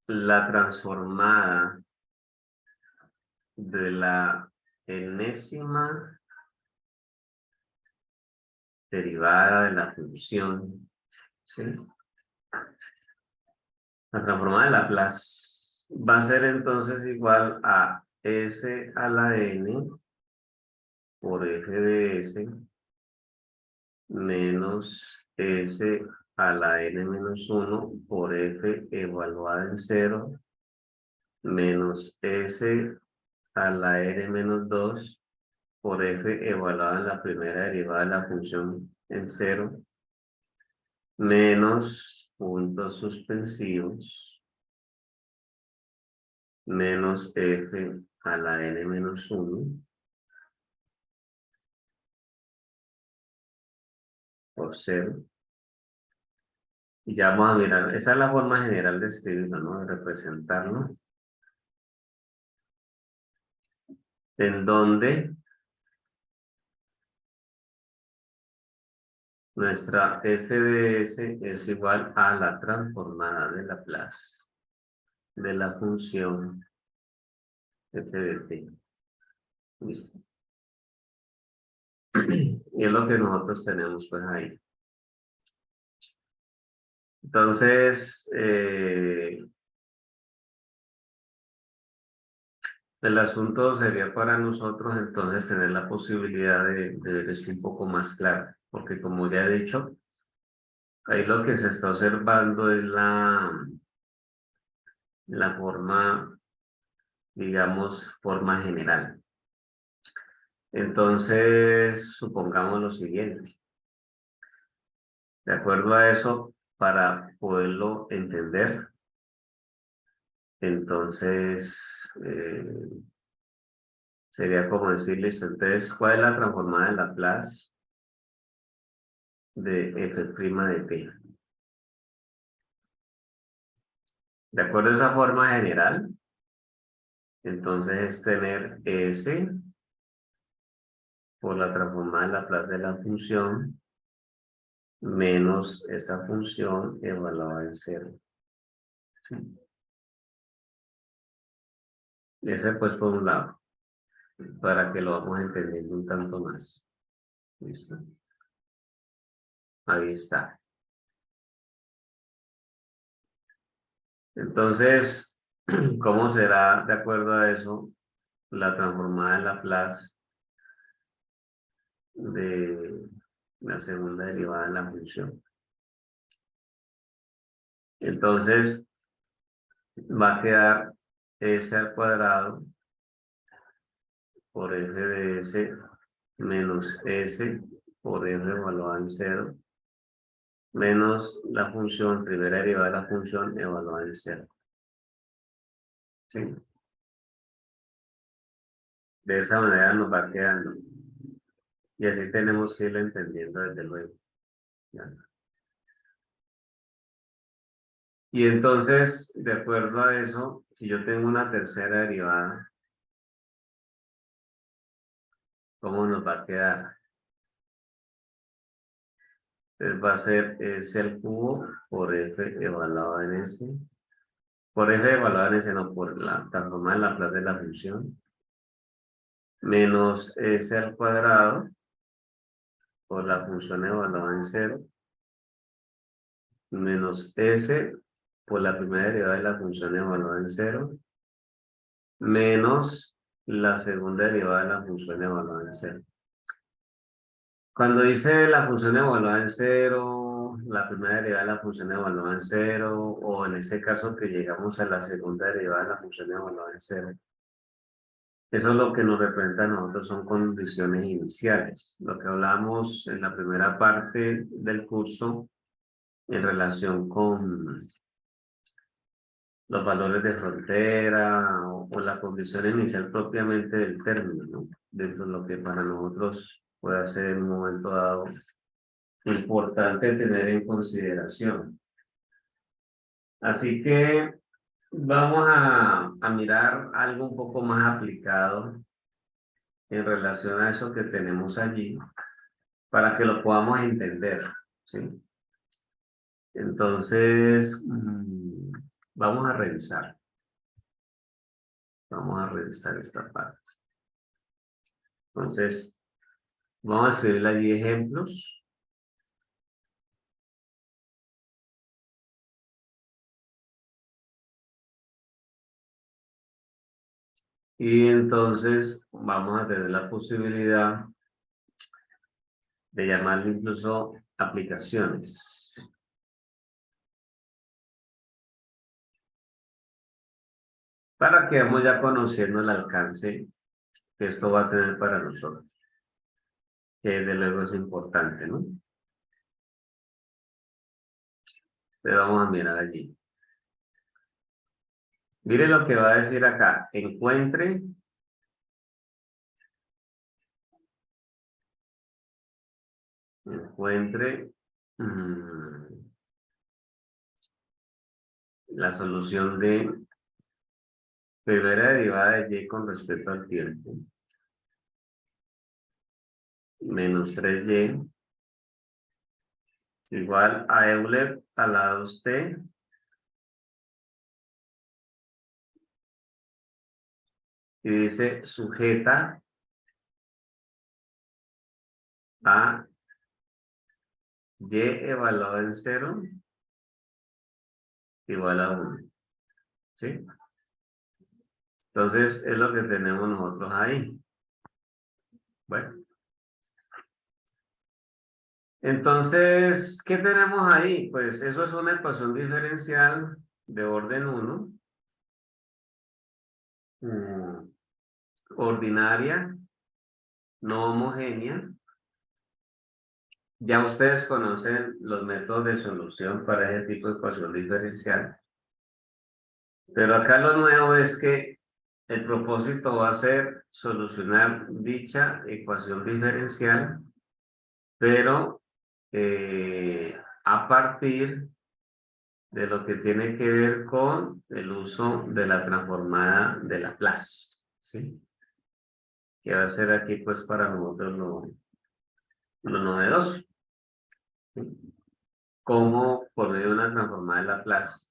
la transformada de la enésima derivada de la función, ¿sí? La transformada de Laplace va a ser entonces igual a s a la n por f de s menos s a la n menos 1 por f evaluada en 0 menos s a la n menos 2 por f evaluada en la primera derivada de la función en 0 menos puntos suspensivos menos f a la n menos 1 por 0. Y ya vamos a mirar, esa es la forma general de escribirlo, ¿no? De representarlo. En donde nuestra f de s es igual a la transformada de Laplace de la función f de t. ¿Listo? Y es lo que nosotros tenemos pues ahí. Entonces, el asunto sería para nosotros entonces tener la posibilidad de ver esto un poco más claro, porque como ya he dicho, ahí lo que se está observando es la forma, digamos, forma general. Entonces, supongamos lo siguiente. De acuerdo a eso, para poderlo entender, entonces sería como decirles, entonces, ¿cuál es la transformada de Laplace de f' de t? De acuerdo a esa forma general, entonces es tener s por la transformada de Laplace de la función menos esa función evaluada en 0. ¿Sí? Ese pues por un lado, para que lo vamos entendiendo un tanto más. ¿Listo? Ahí está. Entonces, ¿cómo será de acuerdo a eso la transformada de Laplace de la segunda derivada de la función? Entonces, va a quedar s al cuadrado por f de s menos s por f evaluada en 0 menos la función, primera derivada de la función evaluada en 0. ¿Sí? De esa manera nos va quedando. Y así tenemos que irlo entendiendo desde luego. ¿Ya? Y entonces, de acuerdo a eso, si yo tengo una tercera derivada, ¿cómo nos va a quedar? Entonces va a ser s al cubo por f evaluado en s. Por f evaluado en s, no, por la transformada en Laplace de la función. Menos s al cuadrado por la función evaluada en 0. Menos s por la primera derivada de la función evaluada en 0. Menos la segunda derivada de la función evaluada en 0. Cuando dice la función evaluada en 0, la primera derivada de la función evaluada en 0, o en este caso que llegamos a la segunda derivada de la función evaluada en 0, eso es lo que nos representa a nosotros, son condiciones iniciales. Lo que hablamos en la primera parte del curso en relación con los valores de frontera o la condición inicial propiamente del término, ¿no? Dentro de lo que para nosotros puede ser en un momento dado importante tener en consideración. Así que vamos a mirar algo un poco más aplicado en relación a eso que tenemos allí, para que lo podamos entender, ¿sí? Entonces, vamos a revisar. Vamos a revisar esta parte. Entonces, vamos a escribir allí ejemplos. Y entonces vamos a tener la posibilidad de llamarle incluso aplicaciones. Para que vamos ya conociendo el alcance que esto va a tener para nosotros. Que de luego es importante, ¿no? Pero vamos a mirar allí. Mire lo que va a decir acá. Encuentre la solución de primera derivada de y con respecto al tiempo. Menos 3y igual a Euler al lado usted y dice sujeta a y evaluado en 0 igual a 1. ¿Sí? Entonces es lo que tenemos nosotros ahí. Bueno. Entonces, ¿qué tenemos ahí? Pues eso es una ecuación diferencial de orden 1. Ordinaria, no homogénea. Ya ustedes conocen los métodos de solución para ese tipo de ecuación diferencial. Pero acá lo nuevo es que el propósito va a ser solucionar dicha ecuación diferencial, pero a partir de lo que tiene que ver con el uso de la transformada de Laplace, ¿sí? Que va a ser aquí pues para nosotros lo novedoso, ¿sí? Como por medio de una transformada de Laplace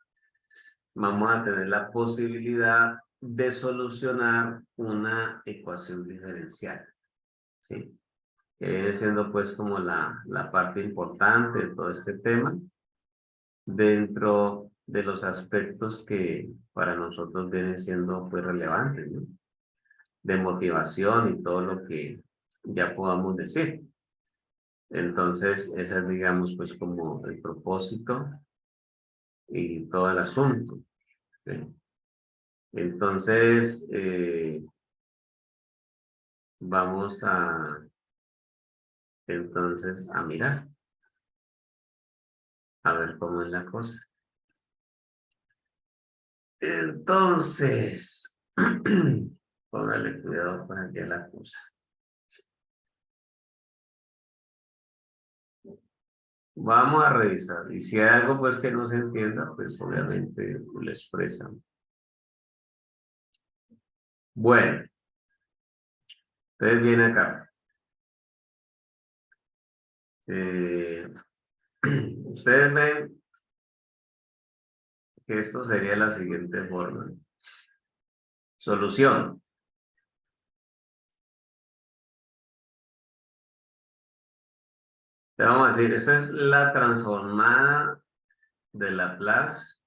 vamos a tener la posibilidad de solucionar una ecuación diferencial, ¿sí? Que viene siendo pues como la parte importante de todo este tema dentro de los aspectos que para nosotros vienen siendo pues relevantes, ¿no? De motivación y todo lo que ya podamos decir. Entonces, ese es, digamos, pues como el propósito y todo el asunto, ¿sí? Entonces, vamos entonces a mirar, a ver cómo es la cosa. Entonces, póngale cuidado para que la cosa. Vamos a revisar. Y si hay algo pues que no se entienda, pues obviamente lo expresan. Bueno, entonces viene acá. Ustedes ven que esto sería la siguiente forma. Solución. Le vamos a decir, esta es la transformada de Laplace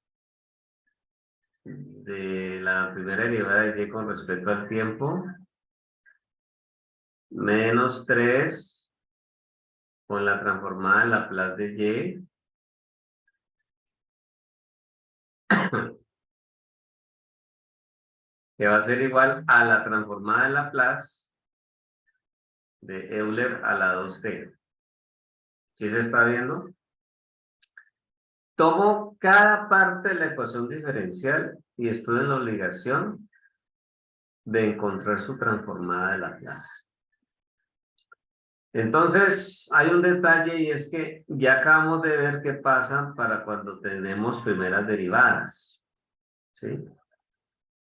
de la primera derivada de y con respecto al tiempo, menos 3 con la transformada de Laplace de y, que va a ser igual a la transformada de Laplace de Euler a la 2t. ¿Sí se está viendo? Tomo cada parte de la ecuación diferencial y estoy en la obligación de encontrar su transformada de Laplace. Entonces, hay un detalle y es que ya acabamos de ver qué pasa para cuando tenemos primeras derivadas, ¿sí?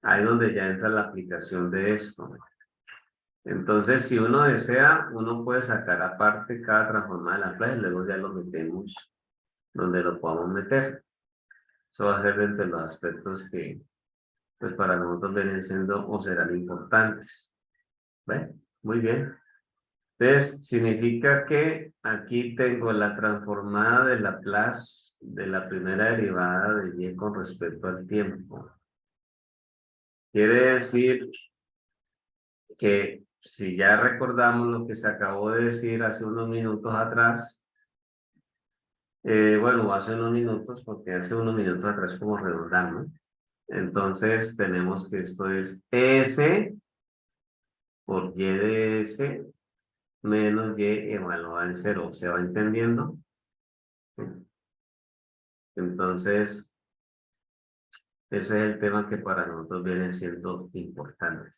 Ahí es donde ya entra la aplicación de esto. Entonces, si uno desea, uno puede sacar aparte cada transformada de Laplace y luego ya lo metemos donde lo podamos meter. Eso va a ser dentro de los aspectos que, pues, para nosotros vienen siendo o serán importantes. ¿Ve? Muy bien. Entonces, significa que aquí tengo la transformada de Laplace de la primera derivada de y con respecto al tiempo. Quiere decir que si ya recordamos lo que se acabó de decir hace unos minutos atrás, bueno, hace unos minutos, porque hace unos minutos atrás como redundar, ¿no? Entonces tenemos que esto es S por Y de S menos Y evaluada en cero. ¿Se va entendiendo? Sí. Entonces, ese es el tema que para nosotros viene siendo importante,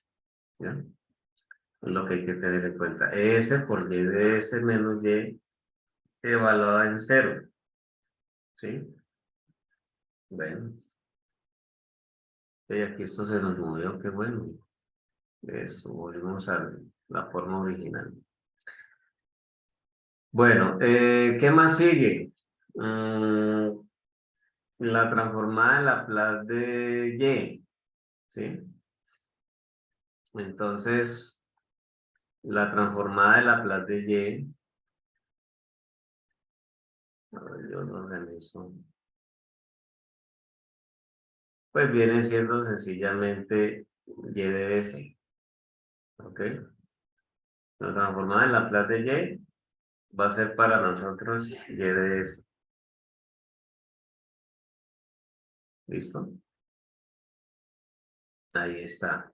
¿ya? Es lo que hay que tener en cuenta. S por Y de S menos Y evaluada en cero, ¿sí? Bueno, y aquí esto se nos movió, qué bueno. Eso, volvemos a la forma original. Bueno, ¿qué más sigue? La transformada de Laplace de Y, ¿sí? Entonces, la transformada de Laplace de Y, a ver, yo lo organizo. Pues viene siendo sencillamente Y de S, ¿ok? La transformada de Laplace de Y va a ser para nosotros Y de S, ¿listo? Ahí está.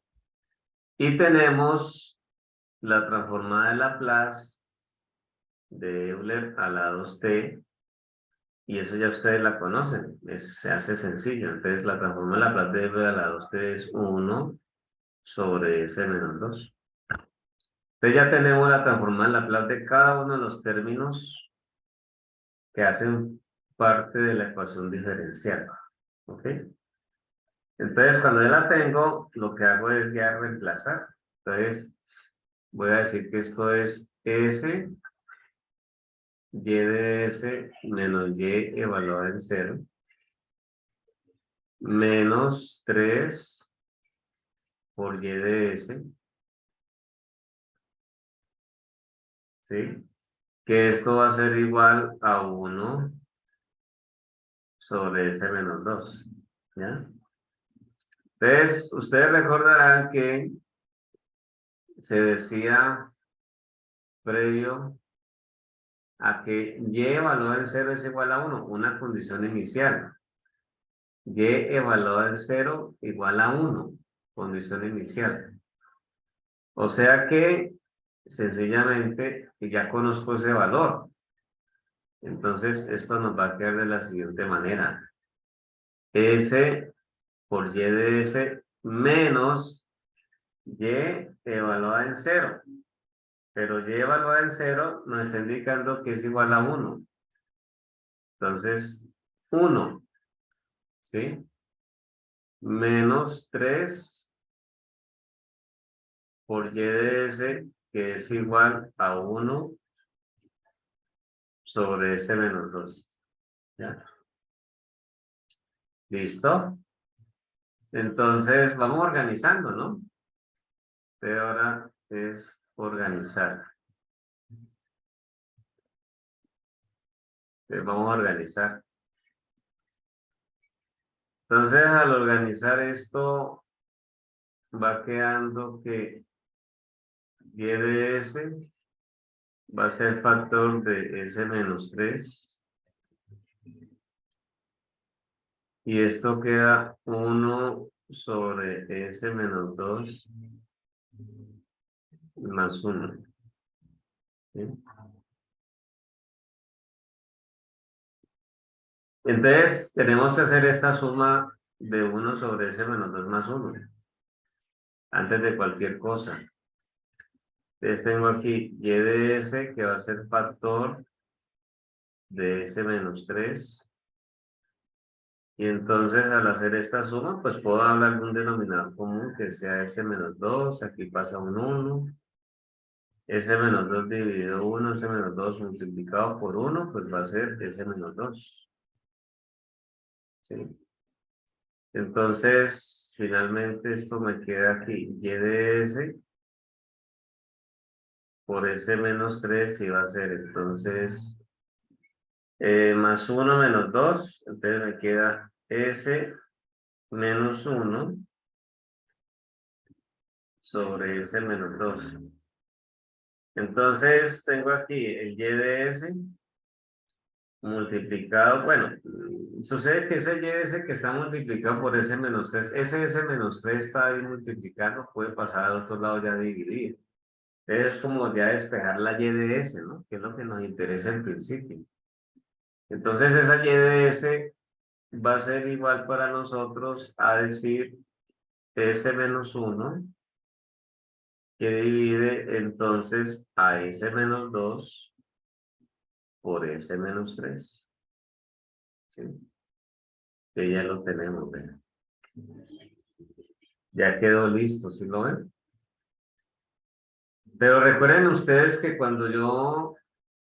Y tenemos la transformada de Laplace de Euler a la 2t, y eso ya ustedes la conocen, se hace sencillo. Entonces la transformada de Laplace de Euler a la 2t es 1 sobre s menos 2. Entonces ya tenemos la transformada de Laplace de cada uno de los términos que hacen parte de la ecuación diferencial. ¿Ok? Entonces cuando ya la tengo, lo que hago es ya reemplazar. Entonces voy a decir que esto es s y de s menos y evaluada en cero, menos 3 por y de s, ¿sí? Que esto va a ser igual a 1 sobre s menos 2, ¿ya? Entonces, ustedes recordarán que se decía previo a que y evaluada en cero es igual a 1, una condición inicial. Y evaluada en cero igual a 1, condición inicial. O sea que sencillamente ya conozco ese valor. Entonces esto nos va a quedar de la siguiente manera. S por Y de S menos Y evaluada en cero. Pero Y evaluada en cero nos está indicando que es igual a 1. Entonces, 1, ¿sí? Menos 3 por Y de S, que es igual a 1 sobre S menos 2. ¿Ya? ¿Listo? Entonces, vamos organizando, ¿no? Pero ahora es organizar. Vamos a organizar. Entonces, al organizar esto, va quedando que Y de S va a ser factor de S menos 3. Y esto queda 1 sobre S menos 2 más 1. ¿Sí? Entonces, tenemos que hacer esta suma de 1 sobre S menos 2 más 1 antes de cualquier cosa. Entonces tengo aquí y de S que va a ser factor de S menos 3. Y entonces al hacer esta suma, pues puedo hablar de un denominador común que sea S menos 2. Aquí pasa un 1. S menos 2 dividido 1, S menos 2 multiplicado por 1, pues va a ser S menos 2. ¿Sí? Entonces, finalmente esto me queda aquí, y de S por S menos 3 y va a ser entonces más 1 menos 2, entonces me queda S menos 1 sobre S menos 2. Entonces tengo aquí el y de S multiplicado, bueno, sucede que ese y de S que está multiplicado por S menos 3, ese S menos 3 está ahí multiplicado, puede pasar al otro lado ya dividir. Es como ya despejar la y de S, ¿no? Que es lo que nos interesa en principio. Entonces esa y de S va a ser igual para nosotros a decir S menos 1 que divide entonces a S menos 2 por S menos 3. ¿Sí? Que ya lo tenemos, ¿ven? Ya quedó listo, ¿sí lo ven? Pero recuerden ustedes que cuando yo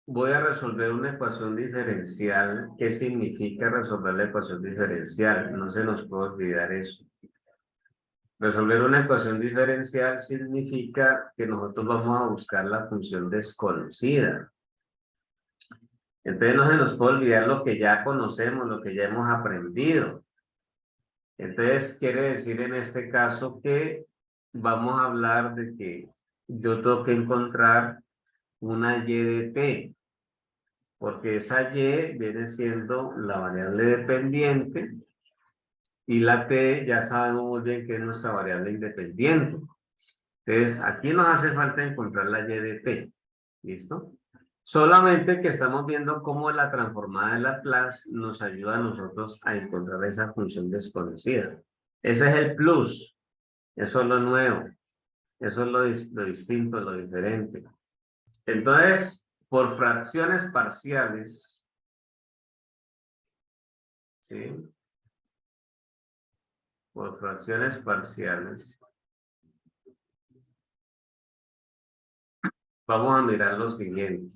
voy a resolver una ecuación diferencial, ¿qué significa resolver la ecuación diferencial? No se nos puede olvidar eso. Resolver una ecuación diferencial significa que nosotros vamos a buscar la función desconocida. Entonces no se nos puede olvidar lo que ya conocemos, lo que ya hemos aprendido. Entonces quiere decir en este caso que vamos a hablar de que yo tengo que encontrar una y de t, porque esa y viene siendo la variable dependiente y la t ya sabemos muy bien que es nuestra variable independiente. Entonces aquí nos hace falta encontrar la y de t. ¿Listo? Solamente que estamos viendo cómo la transformada de Laplace nos ayuda a nosotros a encontrar esa función desconocida. Ese es el plus. Eso es lo nuevo. Eso es lo distinto, lo diferente. Entonces, por fracciones parciales, ¿sí? Por fracciones parciales, vamos a mirar lo siguiente.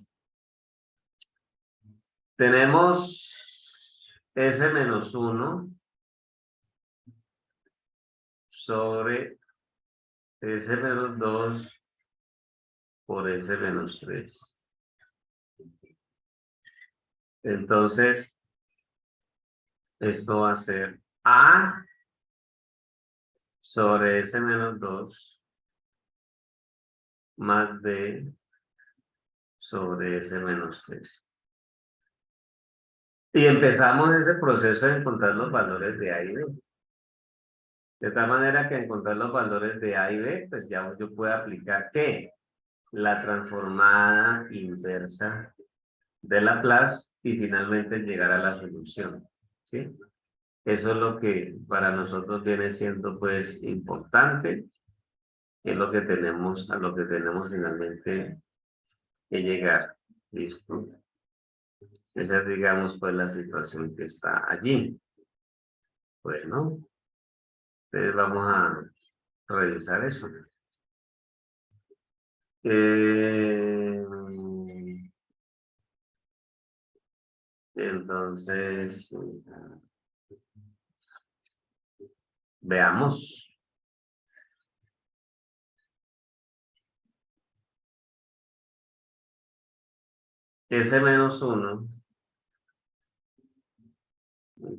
Tenemos S menos 1 sobre S menos 2 por S menos 3. Entonces, esto va a ser A sobre S menos 2 más B sobre S menos 3. Y empezamos ese proceso de encontrar los valores de A y B. De tal manera que encontrar los valores de A y B, pues ya yo puedo aplicar ¿qué? La transformada inversa de Laplace y finalmente llegar a la solución. ¿Sí? Eso es lo que para nosotros viene siendo pues importante, es lo que tenemos, a lo que tenemos finalmente que llegar. ¿Listo? Esa es, digamos, pues la situación que está allí. Bueno, entonces vamos a revisar eso. Eh, entonces, veamos. S menos 1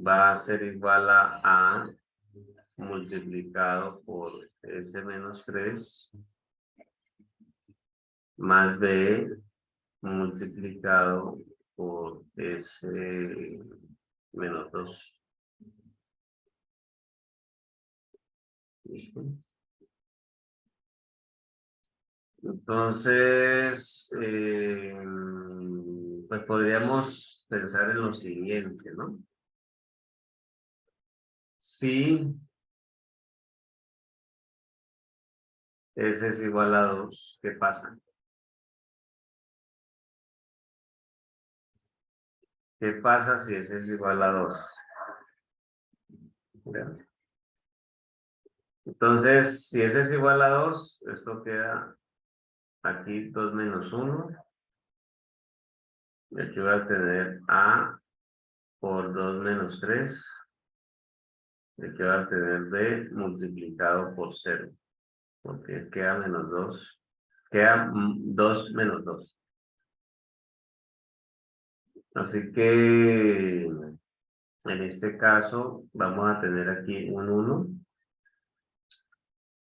va a ser igual a multiplicado por S menos 3 más B multiplicado por S menos 2. ¿Listo? Entonces, pues podríamos pensar en lo siguiente, ¿no? Si S es igual a 2, ¿qué pasa? ¿Qué pasa si S es igual a 2? Entonces, si S es igual a 2, esto queda aquí 2 menos 1. Y aquí voy a tener A por 2 menos 3. Y aquí voy a tener B multiplicado por 0. Porque queda menos 2. Queda 2 menos 2. Así que en este caso vamos a tener aquí un 1.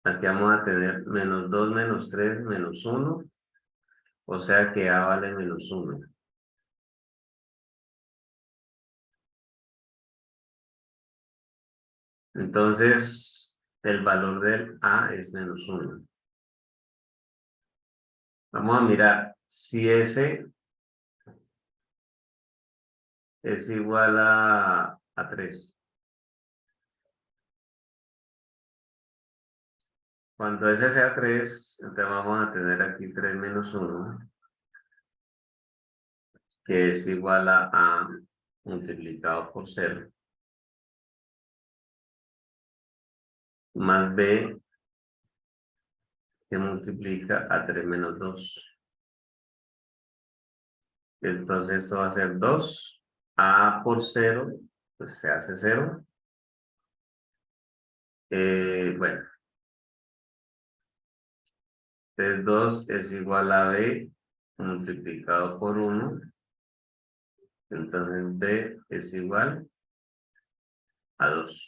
Aquí vamos a tener menos 2 menos 3 menos 1. O sea que A vale menos 1. Entonces, el valor del A es menos 1. Vamos a mirar si S es igual a 3. Cuando S sea 3, entonces vamos a tener aquí 3 menos 1, que es igual a A multiplicado por 0, más B, que multiplica a 3 menos 2. Entonces esto va a ser 2. A por 0, pues se hace 0. Bueno, entonces 2 es igual a B multiplicado por 1. Entonces B es igual a 2.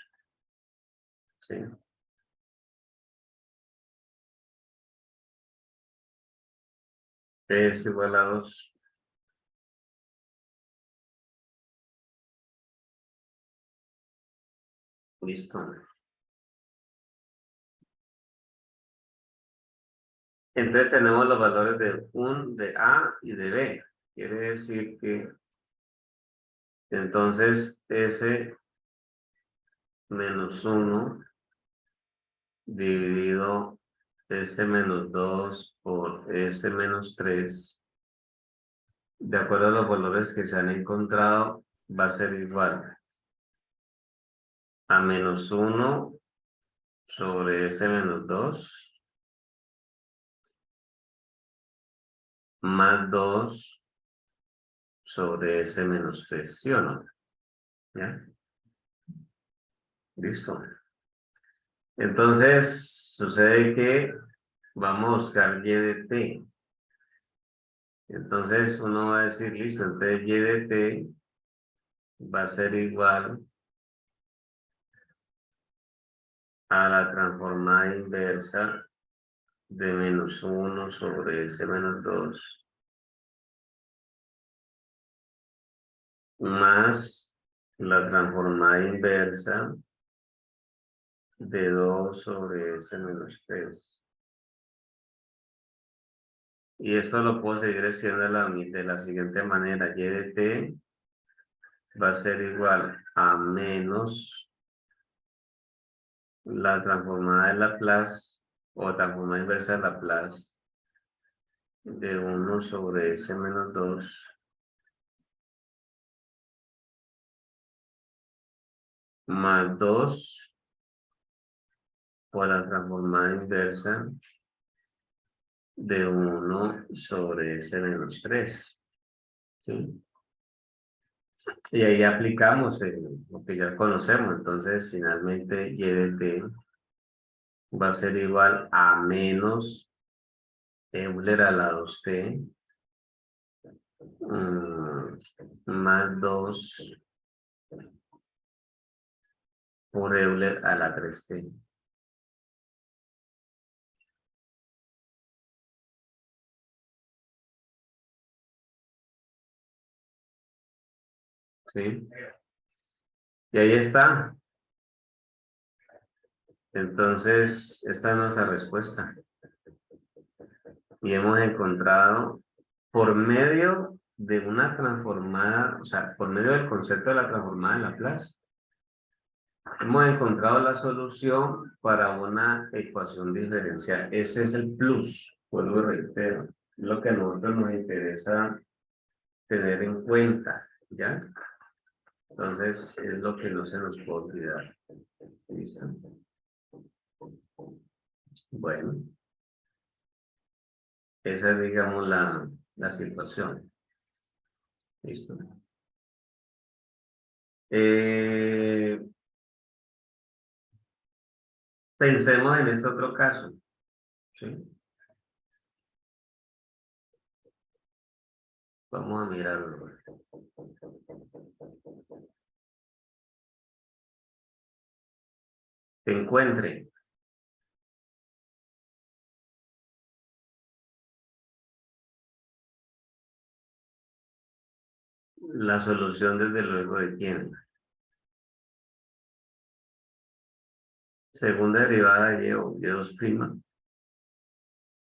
¿Sí? B es igual a 2. Listo. Entonces tenemos los valores de A y de B. Quiere decir que entonces S menos 1 dividido S menos 2 por S menos 3, de acuerdo a los valores que se han encontrado, va a ser igual a menos 1 sobre S menos 2 más 2 sobre S menos 3, ¿sí o no? ¿Ya? Listo. Entonces, sucede que vamos a buscar Y de T. Entonces, uno va a decir, listo, entonces Y de T va a ser igual a la transformada inversa de menos 1 sobre S menos 2 más la transformada inversa de 2 sobre S menos 3. Y esto lo puedo seguir escribiendo de la siguiente manera. Y de T va a ser igual a menos la transformada de Laplace o transformada inversa de Laplace de 1 sobre S menos 2 más 2 por la transformada inversa de 1 sobre S menos 3. ¿Sí? Y ahí aplicamos lo que ya conocemos. Entonces, finalmente, Y de T va a ser igual a menos Euler a la 2T más 2 por Euler a la 3T. ¿Sí? Y ahí está. Entonces, esta es nuestra respuesta. Y hemos encontrado por medio de una transformada, o sea, por medio del concepto de la transformada de Laplace, hemos encontrado la solución para una ecuación diferencial. Ese es el plus, vuelvo y reitero, lo que a nosotros nos interesa tener en cuenta, ¿ya? Entonces, es lo que no se nos puede olvidar. ¿Listo? Bueno, esa es, digamos, la situación. ¿Listo? Eh, Pensemos en este otro caso. ¿Sí? Vamos a mirarlo. Que encuentre la solución desde luego de quién. Segunda derivada de y o y2'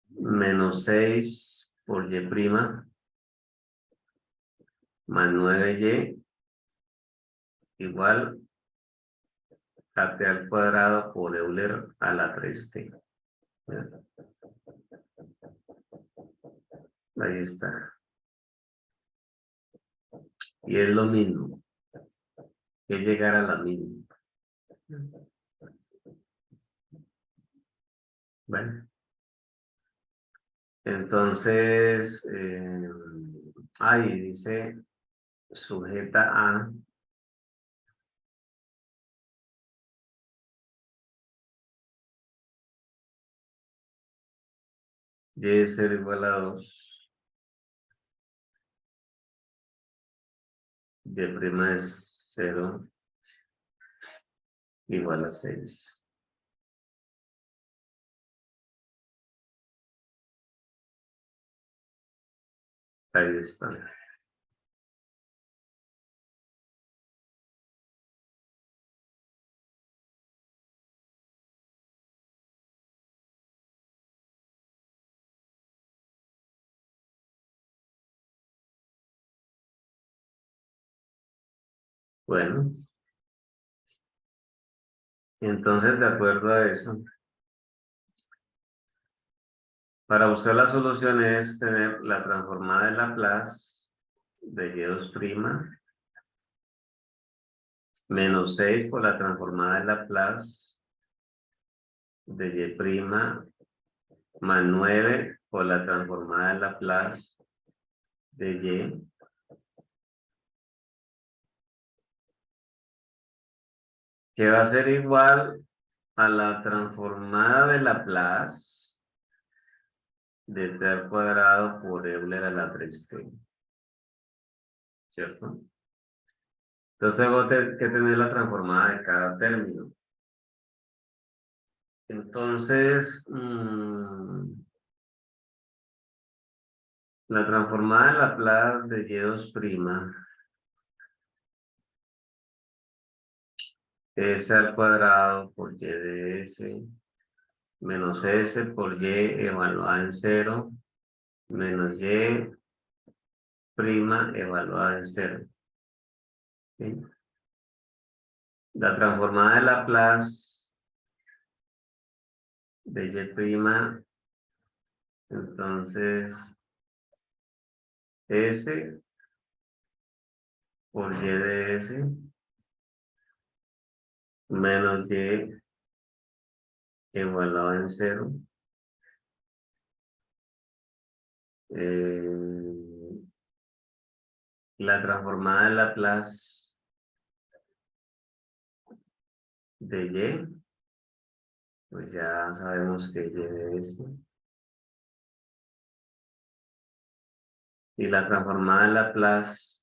menos 6 por y' más 9y igual kt al cuadrado por Euler a la 3t. Ahí está. Y es lo mismo, es llegar a la misma. Bueno, entonces, ahí dice sujeta a y es 0 igual a 2, y' es 0 igual a 6. Ahí está. Bueno, entonces de acuerdo a eso, para buscar la solución es tener la transformada de Laplace de y2' menos 6 por la transformada de Laplace de y' más 9 por la transformada de Laplace de y, que va a ser igual a la transformada de Laplace de t al cuadrado por Euler a la 3t, ¿cierto? Entonces tengo que tener la transformada de cada término. Entonces, la transformada de Laplace de y2' s al cuadrado por y de s menos s por y evaluada en 0 menos y' evaluada en 0. ¿Sí? La transformada de Laplace de y', entonces s por y de s menos y evaluado en 0. La transformada de Laplace de y, pues ya sabemos que y de s. Y la transformada de Laplace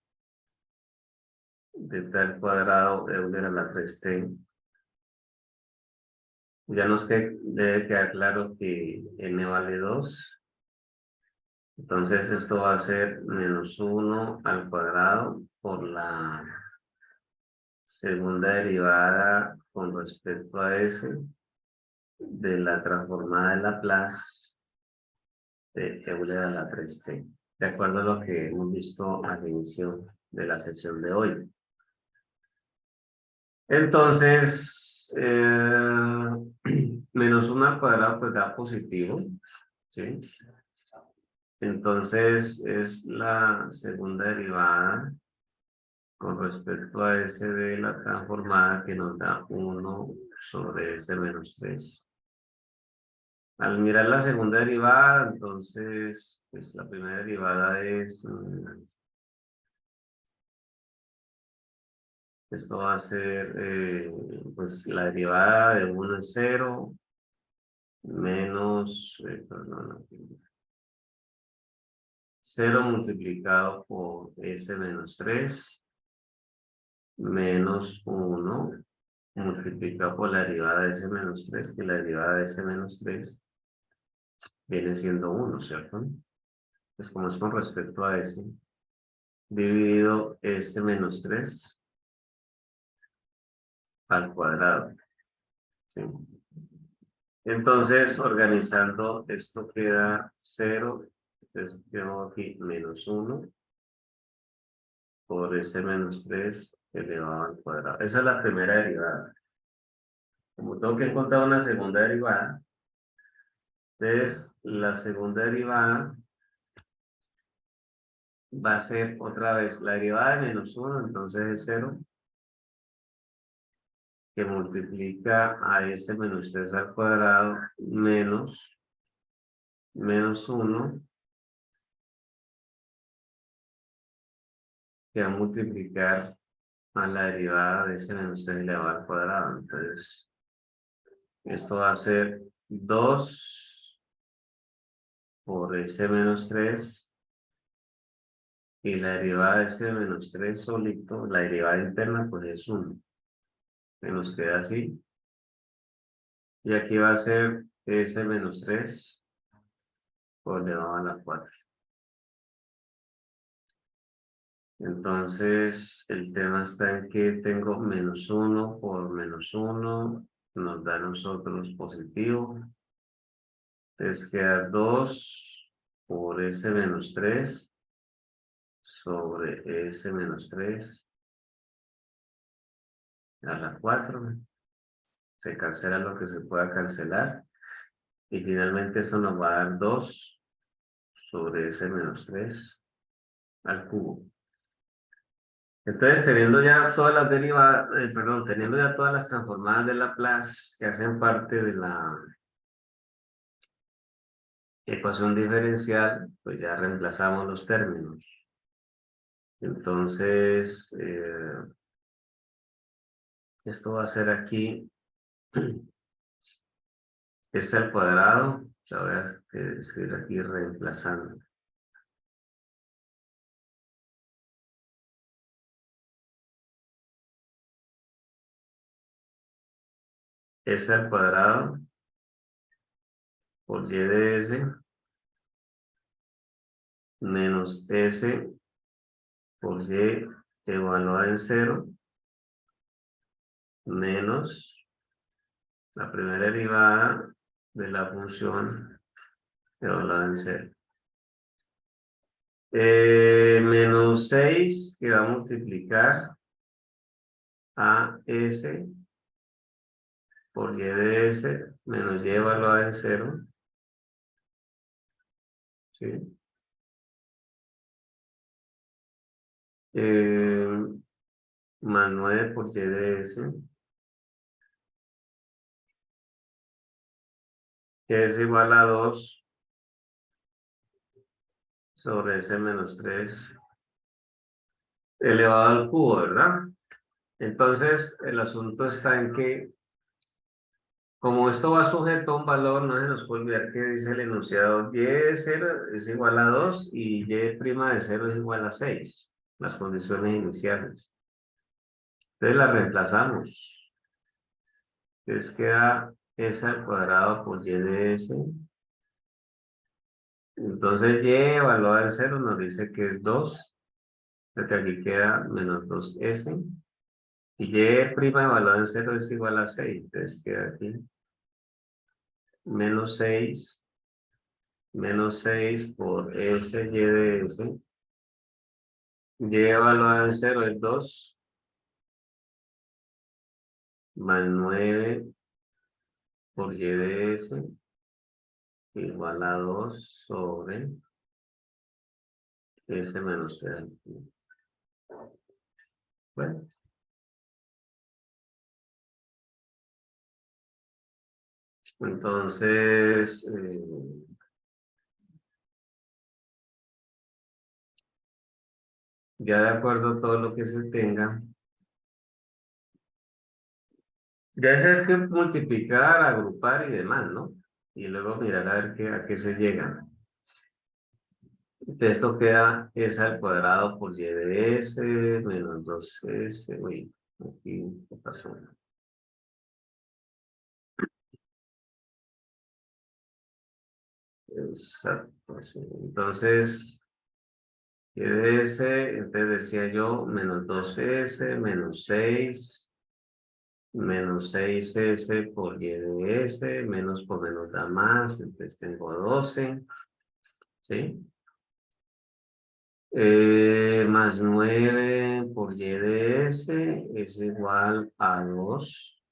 de t al cuadrado Euler a la 3t. Ya nos debe quedar claro que n vale 2. Entonces esto va a ser menos 1 al cuadrado por la segunda derivada con respecto a s de la transformada de Laplace de Euler a la 3t. De acuerdo a lo que hemos visto al inicio de la sesión de hoy. Entonces, menos 1 al cuadrado pues da positivo, ¿sí? Entonces es la segunda derivada con respecto a S de la transformada que nos da 1 sobre S menos 3. Al mirar la segunda derivada, entonces, pues la primera derivada es, esto va a ser, pues la derivada de 1 es 0, menos, perdón, 0 multiplicado por S menos 3, menos 1, multiplicado por la derivada de S menos 3, que la derivada de S menos 3 viene siendo 1, ¿cierto? Pues como es con respecto a S, dividido S menos 3 al cuadrado, ¿sí? Entonces, organizando, esto queda 0, entonces tengo aquí menos 1 por S menos 3 elevado al cuadrado. Esa es la primera derivada. Como tengo que encontrar una segunda derivada, entonces la segunda derivada va a ser otra vez la derivada de menos 1, entonces es 0, que multiplica a S menos 3 al cuadrado menos 1, que va a multiplicar a la derivada de S menos 3 elevado al cuadrado. Entonces, esto va a ser 2 por S menos 3 y la derivada de S menos 3 solito, la derivada interna, pues es 1. Que nos queda así. Y aquí va a ser S menos 3 por elevado a la 4. Entonces, el tema está en que tengo menos 1 por menos 1, nos da a nosotros positivo. Entonces queda 2 por S menos 3 sobre S menos 3 a la 4. Se cancela lo que se pueda cancelar. Y finalmente eso nos va a dar 2 sobre S menos 3 al cubo. Entonces, teniendo ya todas las derivadas, perdón, teniendo ya todas las transformadas de Laplace que hacen parte de la ecuación diferencial, pues ya reemplazamos los términos. Entonces, esto va a ser aquí, este al cuadrado, ya voy a escribir aquí reemplazando. Este al cuadrado por y de s menos s por y evaluada en 0 menos la primera derivada de la función evaluada en 0. Menos 6 que va a multiplicar a s por y de s menos y evaluada en 0, ¿sí? Más 9 por y de s, que es igual a 2 sobre s menos 3 elevado al cubo, ¿verdad? Entonces, el asunto está en que, como esto va sujeto a un valor, no se nos puede olvidar que dice el enunciado y de 0 es igual a 2 y y' de 0 es igual a 6, las condiciones iniciales. Entonces la reemplazamos. Entonces queda s al cuadrado por y de s. Entonces y evaluada en 0 nos dice que es 2, porque aquí queda menos 2s. Y y' evaluada en 0 es igual a 6, entonces queda aquí menos 6 por s y de s. Y evaluada en 0 es 2 más 9 por y de s igual a 2 sobre s menos 3. Bueno, entonces, ya de acuerdo a todo lo que se tenga, ya es que multiplicar, agrupar y demás, ¿no? Y luego mirar a ver a qué se llega. Esto queda s al cuadrado por y de s menos 2s. Uy, aquí ¿qué pasó? Exacto, sí. Entonces, y de s, entonces decía yo, menos 2s, menos 6, menos 6s por y de s, menos por menos da más, entonces tengo 12, ¿sí? Más 9 por y de s es igual a 2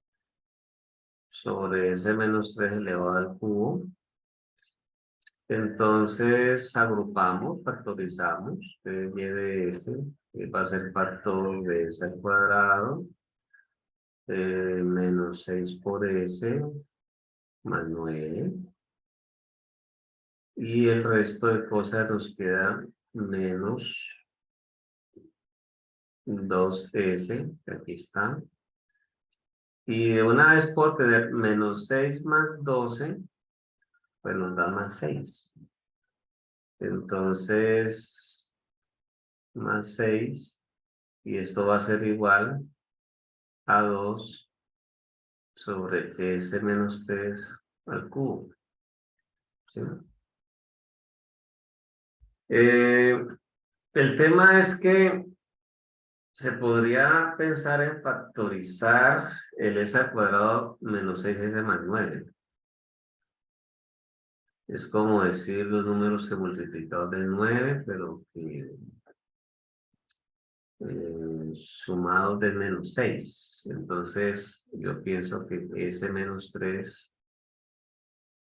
sobre s menos 3 elevado al cubo. Entonces agrupamos, factorizamos, entonces y de s va a ser factor de s al cuadrado, menos 6 por s, más 9, y el resto de cosas nos queda menos 2s, que aquí está, y de una vez por tener menos 6 más 12, pues nos da más 6. Entonces, más 6, y esto va a ser igual a 2 sobre s menos 3 al cubo, ¿sí? Eh, el tema es que se podría pensar en factorizar el s al cuadrado menos 6s más 9. Es como decir los números que multiplicados del 9, pero que sumados del menos 6. Entonces, yo pienso que s menos 3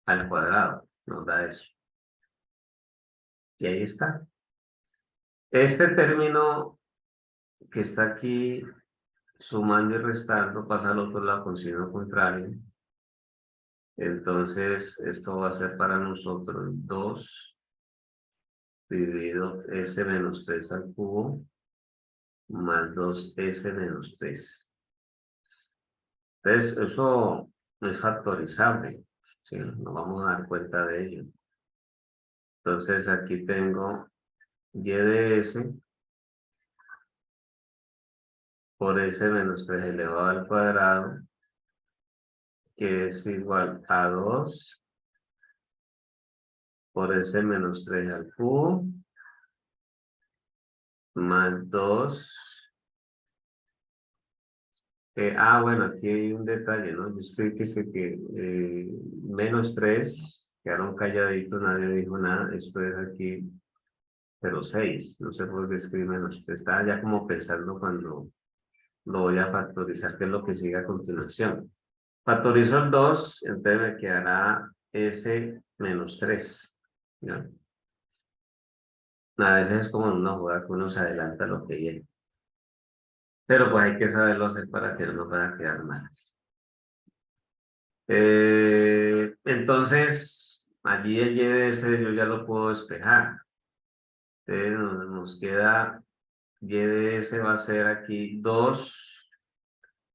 al cuadrado nos da eso. Y ahí está. Este término que está aquí sumando y restando pasa al otro lado con signo contrario. Entonces, esto va a ser para nosotros 2 dividido s menos 3 al cubo más 2s menos 3. Entonces, eso es factorizable, ¿sí? Nos vamos a dar cuenta de ello. Entonces, aquí tengo y de s por s menos 3 elevado al cuadrado, que es igual a 2 por s menos 3 al cubo, más 2. Bueno, aquí hay un detalle, ¿no? Yo estoy que menos 3 quedaron calladitos, nadie dijo nada. Esto es aquí, pero 6. No sé por qué escribí menos 3. Estaba ya como pensando cuando lo voy a factorizar, qué es lo que sigue a continuación. Factorizo el 2, entonces me quedará s menos 3. ¿Ya? A veces es como en una jugada que uno se adelanta lo que viene. Pero pues hay que saberlo hacer para que no nos vaya a quedar mal. Entonces, allí el y de ese yo ya lo puedo despejar. Entonces nos queda y de ese va a ser aquí 2.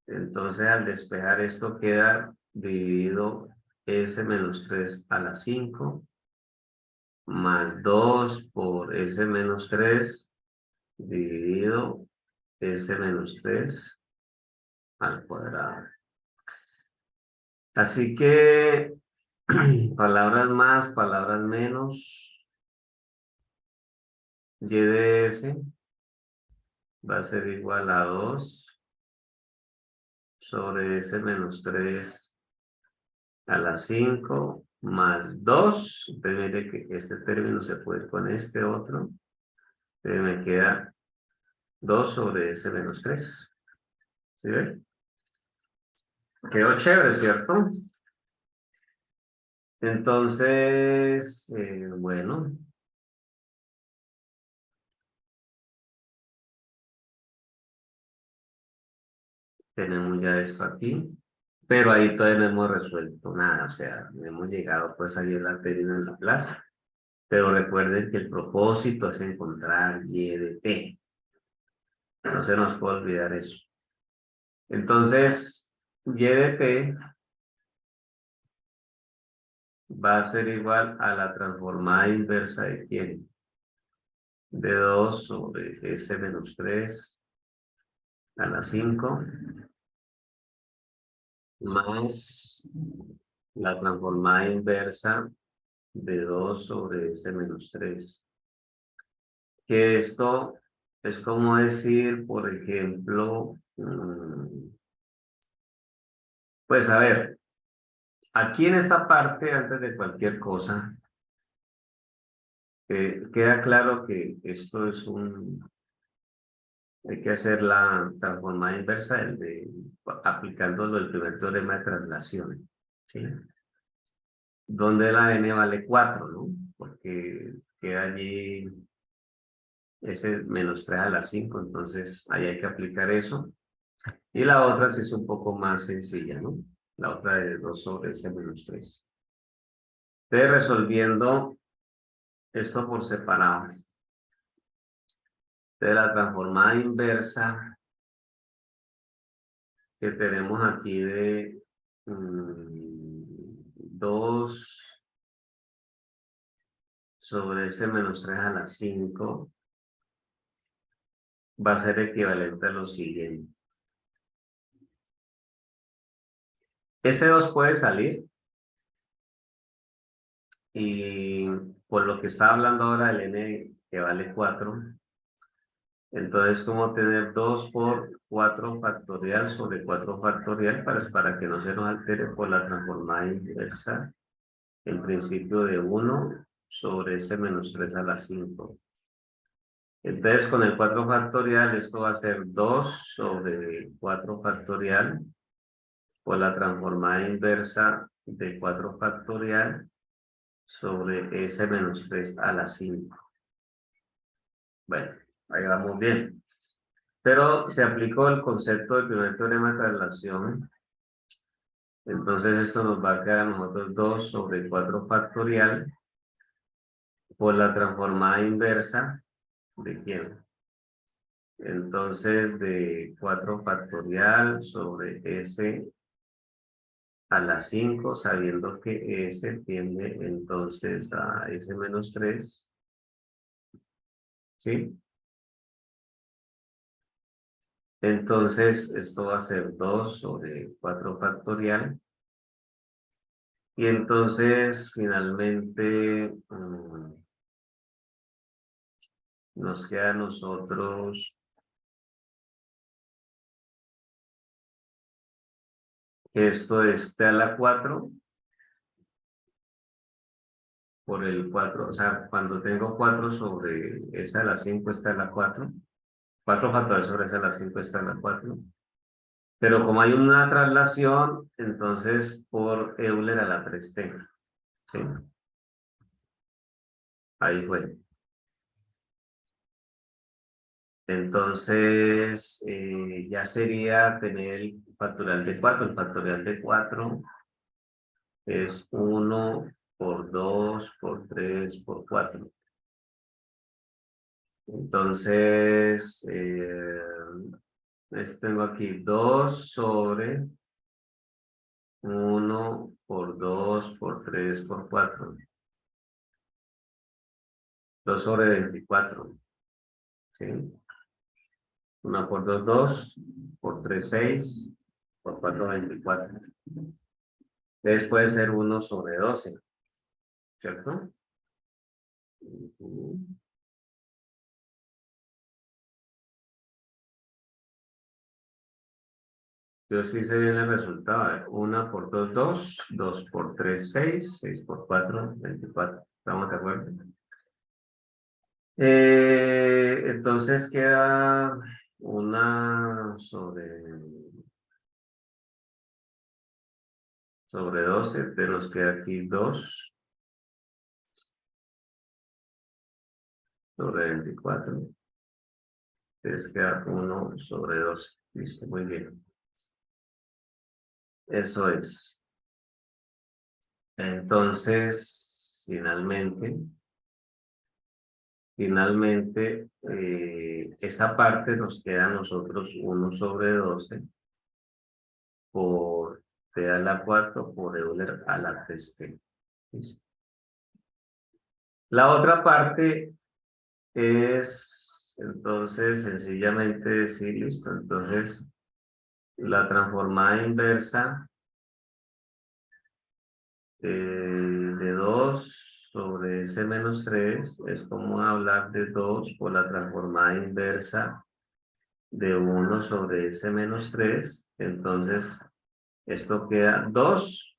Entonces al despejar esto queda dividido s menos 3 a la 5 más 2 por s menos 3 dividido s menos 3 al cuadrado. Así que palabras más, palabras menos, y de s va a ser igual a 2 sobre s menos 3 a la 5 más 2. Entonces mire que este término se puede ir con este otro. Entonces me queda 2 sobre s menos 3. ¿Sí ven? Quedó chévere, ¿cierto? Entonces, bueno, Tenemos ya esto aquí, pero ahí todavía no hemos resuelto nada, o sea, no hemos llegado pues a la término en la plaza. Pero recuerden que el propósito es encontrar y de t. No se nos puede olvidar eso. Entonces, y de t va a ser igual a la transformada inversa de quién. De 2 sobre s menos 3 a la 5 más la transformada inversa de 2 sobre s menos 3. Que esto es como decir, por ejemplo, pues a ver, aquí en esta parte, antes de cualquier cosa, queda claro que esto es hay que hacer la transformada inversa aplicándolo el primer teorema de traslación, ¿sí? Donde la n vale 4, ¿no? Porque queda allí ese menos 3 a la 5, entonces ahí hay que aplicar eso. Y la otra sí es un poco más sencilla, ¿no? La otra de 2 sobre ese menos 3. Entonces, resolviendo esto por separado. De la transformada inversa que tenemos aquí de 2 sobre ese menos 3 a la 5 va a ser equivalente a lo siguiente. Ese 2 puede salir y por lo que está hablando ahora el n que vale 4, entonces como tener 2 por 4 factorial sobre 4 factorial para que no se nos altere por la transformada inversa, en principio de 1 sobre ese menos 3 a la 5. Entonces, con el 4 factorial, esto va a ser 2 sobre 4 factorial por la transformada inversa de 4 factorial sobre s menos 3 a la 5. Bueno, ahí vamos bien. Pero se aplicó el concepto del primer teorema de traslación. Entonces, esto nos va a quedar a nosotros 2 sobre 4 factorial por la transformada inversa de quién. Entonces, de 4 factorial sobre s a la 5, sabiendo que s tiende entonces a s menos 3, ¿sí? Entonces, esto va a ser 2 sobre 4 factorial. Y entonces, finalmente, nos queda a nosotros que esto es t a la 4 por el 4, o sea, cuando tengo 4 sobre s a la 5 está a la 4, 4 factorial sobre s a la 5 está a la 4, pero como hay una traslación, entonces por Euler a la 3t, ¿sí? Ahí fue. Entonces, ya sería tener el factorial de 4. El factorial de 4 es 1 por 2 por 3 por 4. Entonces, tengo aquí 2 sobre 1 por 2 por 3 por 4. 2 sobre 24. ¿Sí? 1 por 2, 2, por 3, 6, por 4, 24. Entonces puede ser 1 sobre 12, ¿cierto? Yo sí sé bien el resultado. A ver, 1 por 2, 2, 2 por 3, 6, 6 por 4, 24. ¿Estamos de acuerdo? Entonces queda una sobre 12, pero nos queda aquí 2 sobre 24. Entonces queda 1 sobre 2. Listo, muy bien. Eso es. Entonces, finalmente, esta parte nos queda a nosotros 1/12 por T a la 4 por Euler a la 3T. ¿Listo? La otra parte es, entonces, sencillamente decir, listo, entonces, la transformada inversa de 2 sobre S menos 3 es como hablar de 2 por la transformada inversa de 1 sobre S menos 3. Entonces, esto queda 2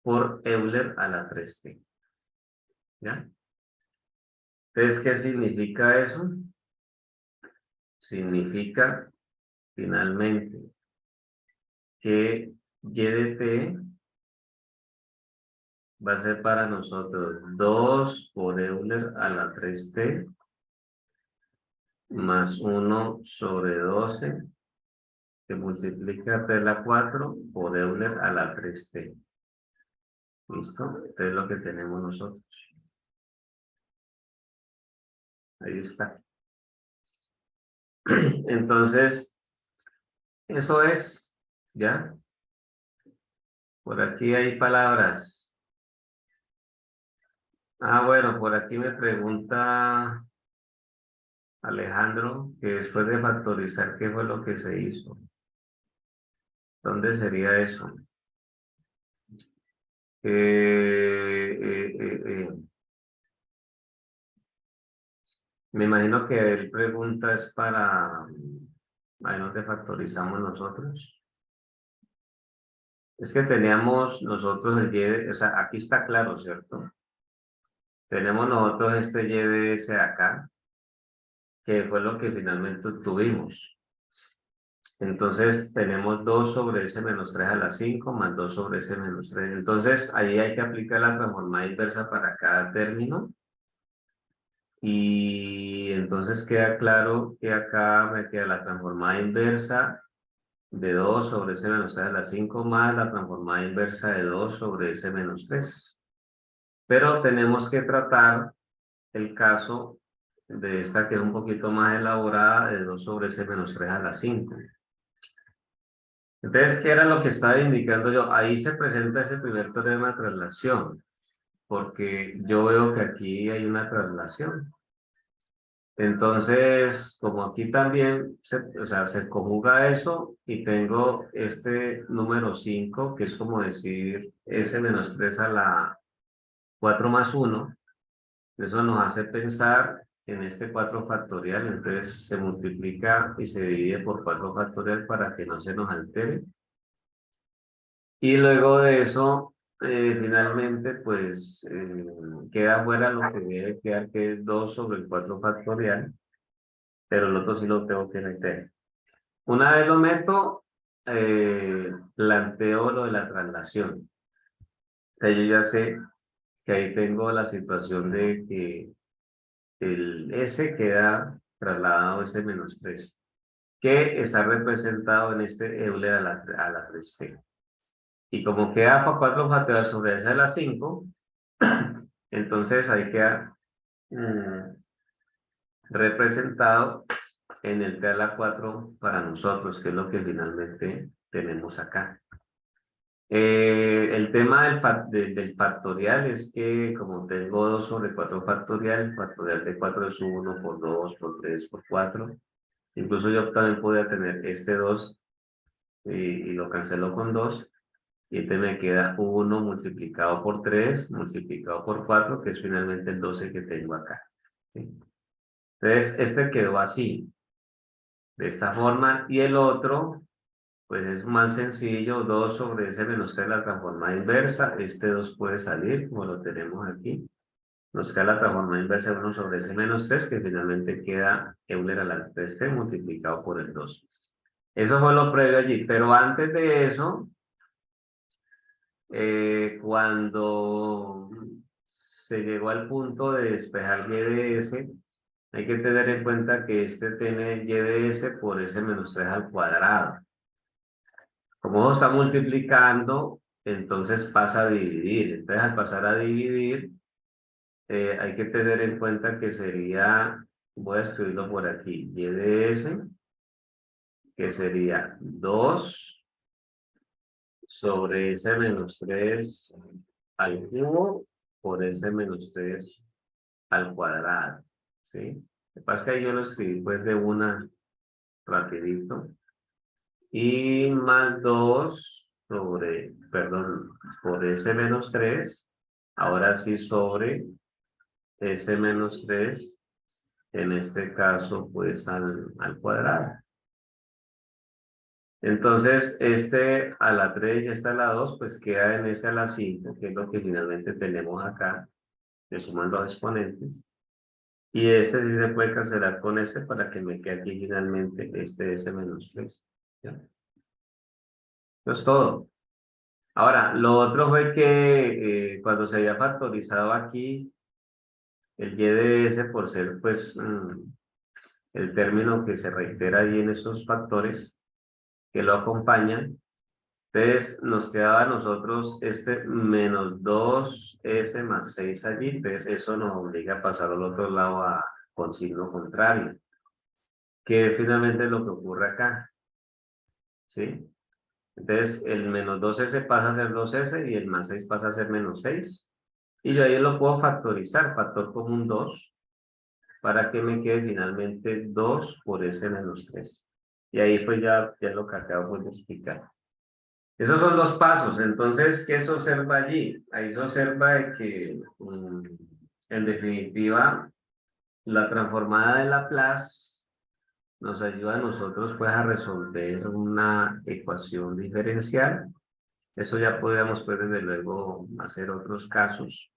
por Euler a la 3T. ¿Ya? Entonces, ¿qué significa eso? Significa, finalmente, que Y de T va a ser para nosotros 2 por Euler a la 3T más 1 sobre 12 que multiplica T a la 4 por Euler a la 3T. ¿Listo? Esto es lo que tenemos nosotros. Ahí está. Entonces, eso es, ¿ya? Por aquí hay palabras. Ah, bueno, por aquí me pregunta Alejandro que después de factorizar, ¿qué fue lo que se hizo? ¿Dónde sería eso? Me imagino que él pregunta es para, ahí donde factorizamos nosotros. Es que teníamos nosotros el Y, o sea, aquí está claro, ¿cierto? Tenemos nosotros este Y de ese acá, que fue lo que finalmente tuvimos. Entonces tenemos 2 sobre S menos 3 a la 5 más 2 sobre S menos 3. Entonces ahí hay que aplicar la transformada inversa para cada término. Y entonces queda claro que acá me queda la transformada inversa de 2 sobre S menos 3 a la 5 más la transformada inversa de 2 sobre S menos 3. Pero tenemos que tratar el caso de esta que es un poquito más elaborada de 2 sobre S menos 3 a la 5. Entonces, ¿qué era lo que estaba indicando yo? Ahí se presenta ese primer teorema de traslación, porque yo veo que aquí hay una traslación. Entonces, como aquí también o sea, se conjuga eso y tengo este número 5, que es como decir S menos 3 a la 4 más 1, eso nos hace pensar en este 4 factorial, entonces se multiplica y se divide por 4 factorial para que no se nos altere. Y luego de eso, finalmente, pues queda fuera lo que debe quedar, que es 2 sobre el 4 factorial, pero el otro sí lo tengo que meter. Una vez lo meto, planteo lo de la traslación. O sea, yo ya sé que ahí tengo la situación de que el S queda trasladado a S menos 3, que está representado en este Euler a la 3T. Y como queda 4 factorial sobre S a la 5, entonces ahí queda representado en el T a la 4 para nosotros, que es lo que finalmente tenemos acá. El tema del factorial es que como tengo 2 sobre 4 factorial, el factorial de 4 es 1 por 2, por 3, por 4. Incluso yo también podría tener este 2 y lo cancelo con 2. Y este me queda 1 multiplicado por 3, multiplicado por 4, que es finalmente el 12 que tengo acá. ¿Sí? Entonces, este quedó así, de esta forma. Y el otro, pues es más sencillo, 2 sobre S menos 3, la transformada inversa. Este 2 puede salir, como lo tenemos aquí. Nos queda la transformada inversa de 1 sobre S menos 3, que finalmente queda Euler a la 3T multiplicado por el 2. Eso fue lo previo allí. Pero antes de eso, cuando se llegó al punto de despejar Y de S, hay que tener en cuenta que este tiene Y de S por S menos 3 al cuadrado. Como está multiplicando, entonces pasa a dividir. Entonces, al pasar a dividir, hay que tener en cuenta que sería, voy a escribirlo por aquí, y de s, que sería 2 sobre s menos 3 al cubo por s menos 3 al cuadrado, ¿sí? Lo que pasa es que ahí yo lo escribí pues de una rapidito. Y más 2 sobre, perdón, por s menos 3, ahora sí sobre s menos 3, en este caso pues al cuadrado. Entonces, este a la 3 y este a la 2, pues queda en ese a la 5, que es lo que finalmente tenemos acá, le suman los exponentes. Y ese sí se puede cancelar con este para que me quede aquí finalmente este s menos 3. ¿Ya? Eso es todo. Ahora, lo otro fue que cuando se había factorizado aquí el y de s por ser pues el término que se reitera ahí en esos factores que lo acompañan, entonces nos quedaba a nosotros este menos 2s más 6 allí, entonces eso nos obliga a pasar al otro lado con signo contrario, que es finalmente lo que ocurre acá, ¿sí? Entonces el menos 2s pasa a ser 2s y el más 6 pasa a ser menos 6. Y yo ahí lo puedo factorizar, factor común 2, para que me quede finalmente 2 por s menos 3. Y ahí pues ya lo que acabo de explicar. Esos son los pasos. Entonces, ¿qué se observa allí? Ahí se observa de que, en definitiva, la transformada de Laplace nos ayuda a nosotros pues a resolver una ecuación diferencial. Eso ya podríamos pues desde luego hacer otros casos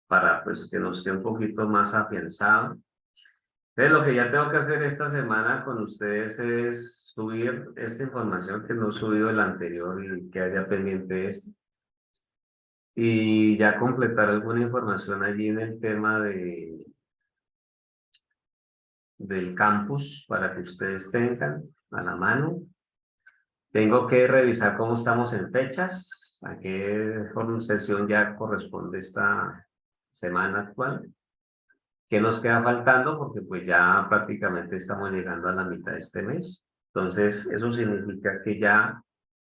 para pues que nos quede un poquito más afianzado. Entonces, lo que ya tengo que hacer esta semana con ustedes es subir esta información que no he subido el anterior y que haya pendiente este. Y ya completar alguna información allí en el tema del campus para que ustedes tengan a la mano. Tengo que revisar cómo estamos en fechas, a qué sesión ya corresponde esta semana actual. ¿Qué nos queda faltando? Porque pues ya prácticamente estamos llegando a la mitad de este mes. Entonces, eso significa que ya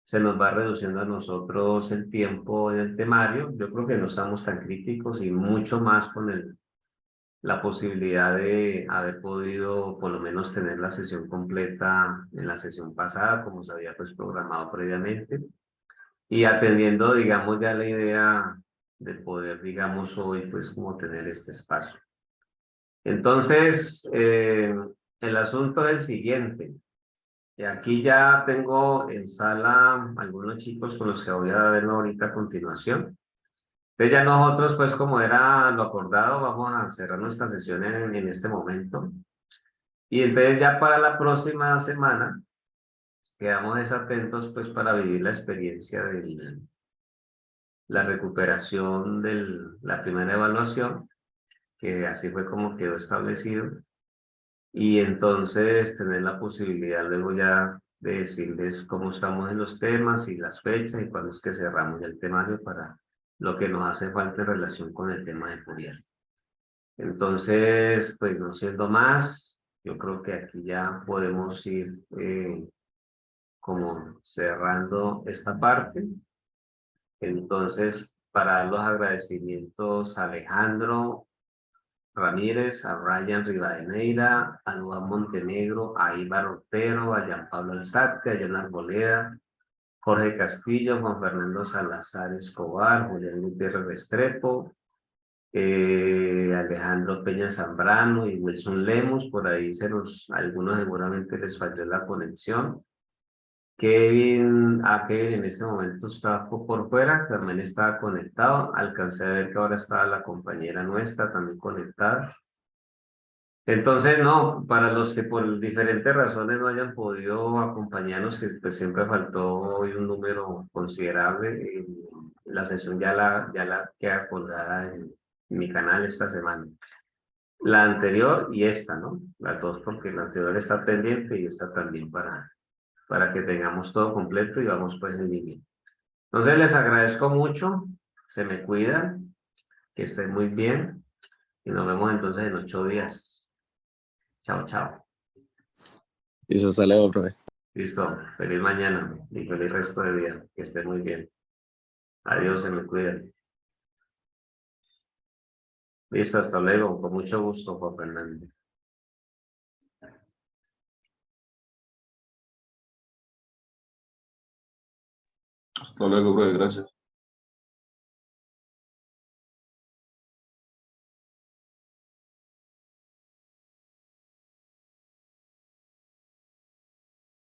se nos va reduciendo a nosotros el tiempo en el temario. Yo creo que no estamos tan críticos y mucho más con la posibilidad de haber podido por lo menos tener la sesión completa en la sesión pasada, como se había pues programado previamente. Y atendiendo, digamos, ya la idea de poder, digamos, hoy pues como tener este espacio. Entonces, el asunto es el siguiente. Y aquí ya tengo en sala algunos chicos con los que voy a ver ahorita a continuación. Entonces ya nosotros, pues como era lo acordado, vamos a cerrar nuestra sesión en este momento. Y entonces ya para la próxima semana, quedamos desatentos pues para vivir la experiencia de la recuperación de la primera evaluación, que así fue como quedó establecido. Y entonces tener la posibilidad luego ya de decirles cómo estamos en los temas y las fechas y cuándo es que cerramos ya el temario para lo que nos hace falta en relación con el tema de Fourier. Entonces, pues no siendo más, yo creo que aquí ya podemos ir como cerrando esta parte. Entonces, para dar los agradecimientos a Alejandro Ramírez, a Ryan Rivadeneira, a Duan Montenegro, a Ibar Otero, a Jean Pablo Alzate, a Jan Arboleda, Jorge Castillo, Juan Fernando Salazar Escobar, Julián Gutiérrez Restrepo, Alejandro Peña Zambrano y Wilson Lemos, por ahí algunos seguramente les falló la conexión. Kevin en este momento está por fuera, Carmen estaba conectado, alcancé a ver que ahora está la compañera nuestra también conectada. Entonces, no, para los que por diferentes razones no hayan podido acompañarnos, que pues siempre faltó hoy un número considerable, la sesión ya la queda colgada en mi canal esta semana. La anterior y esta, ¿no? Las dos, porque la anterior está pendiente y esta también para que tengamos todo completo y vamos pues en línea. Entonces les agradezco mucho, se me cuidan, que estén muy bien y nos vemos entonces en 8 días. Chao, chao. Listo, hasta luego, profe. Listo, feliz mañana y feliz resto de día, que estén muy bien. Adiós, se me cuidan. Listo, hasta luego, con mucho gusto, Juan Fernando. Hasta luego, profe, gracias.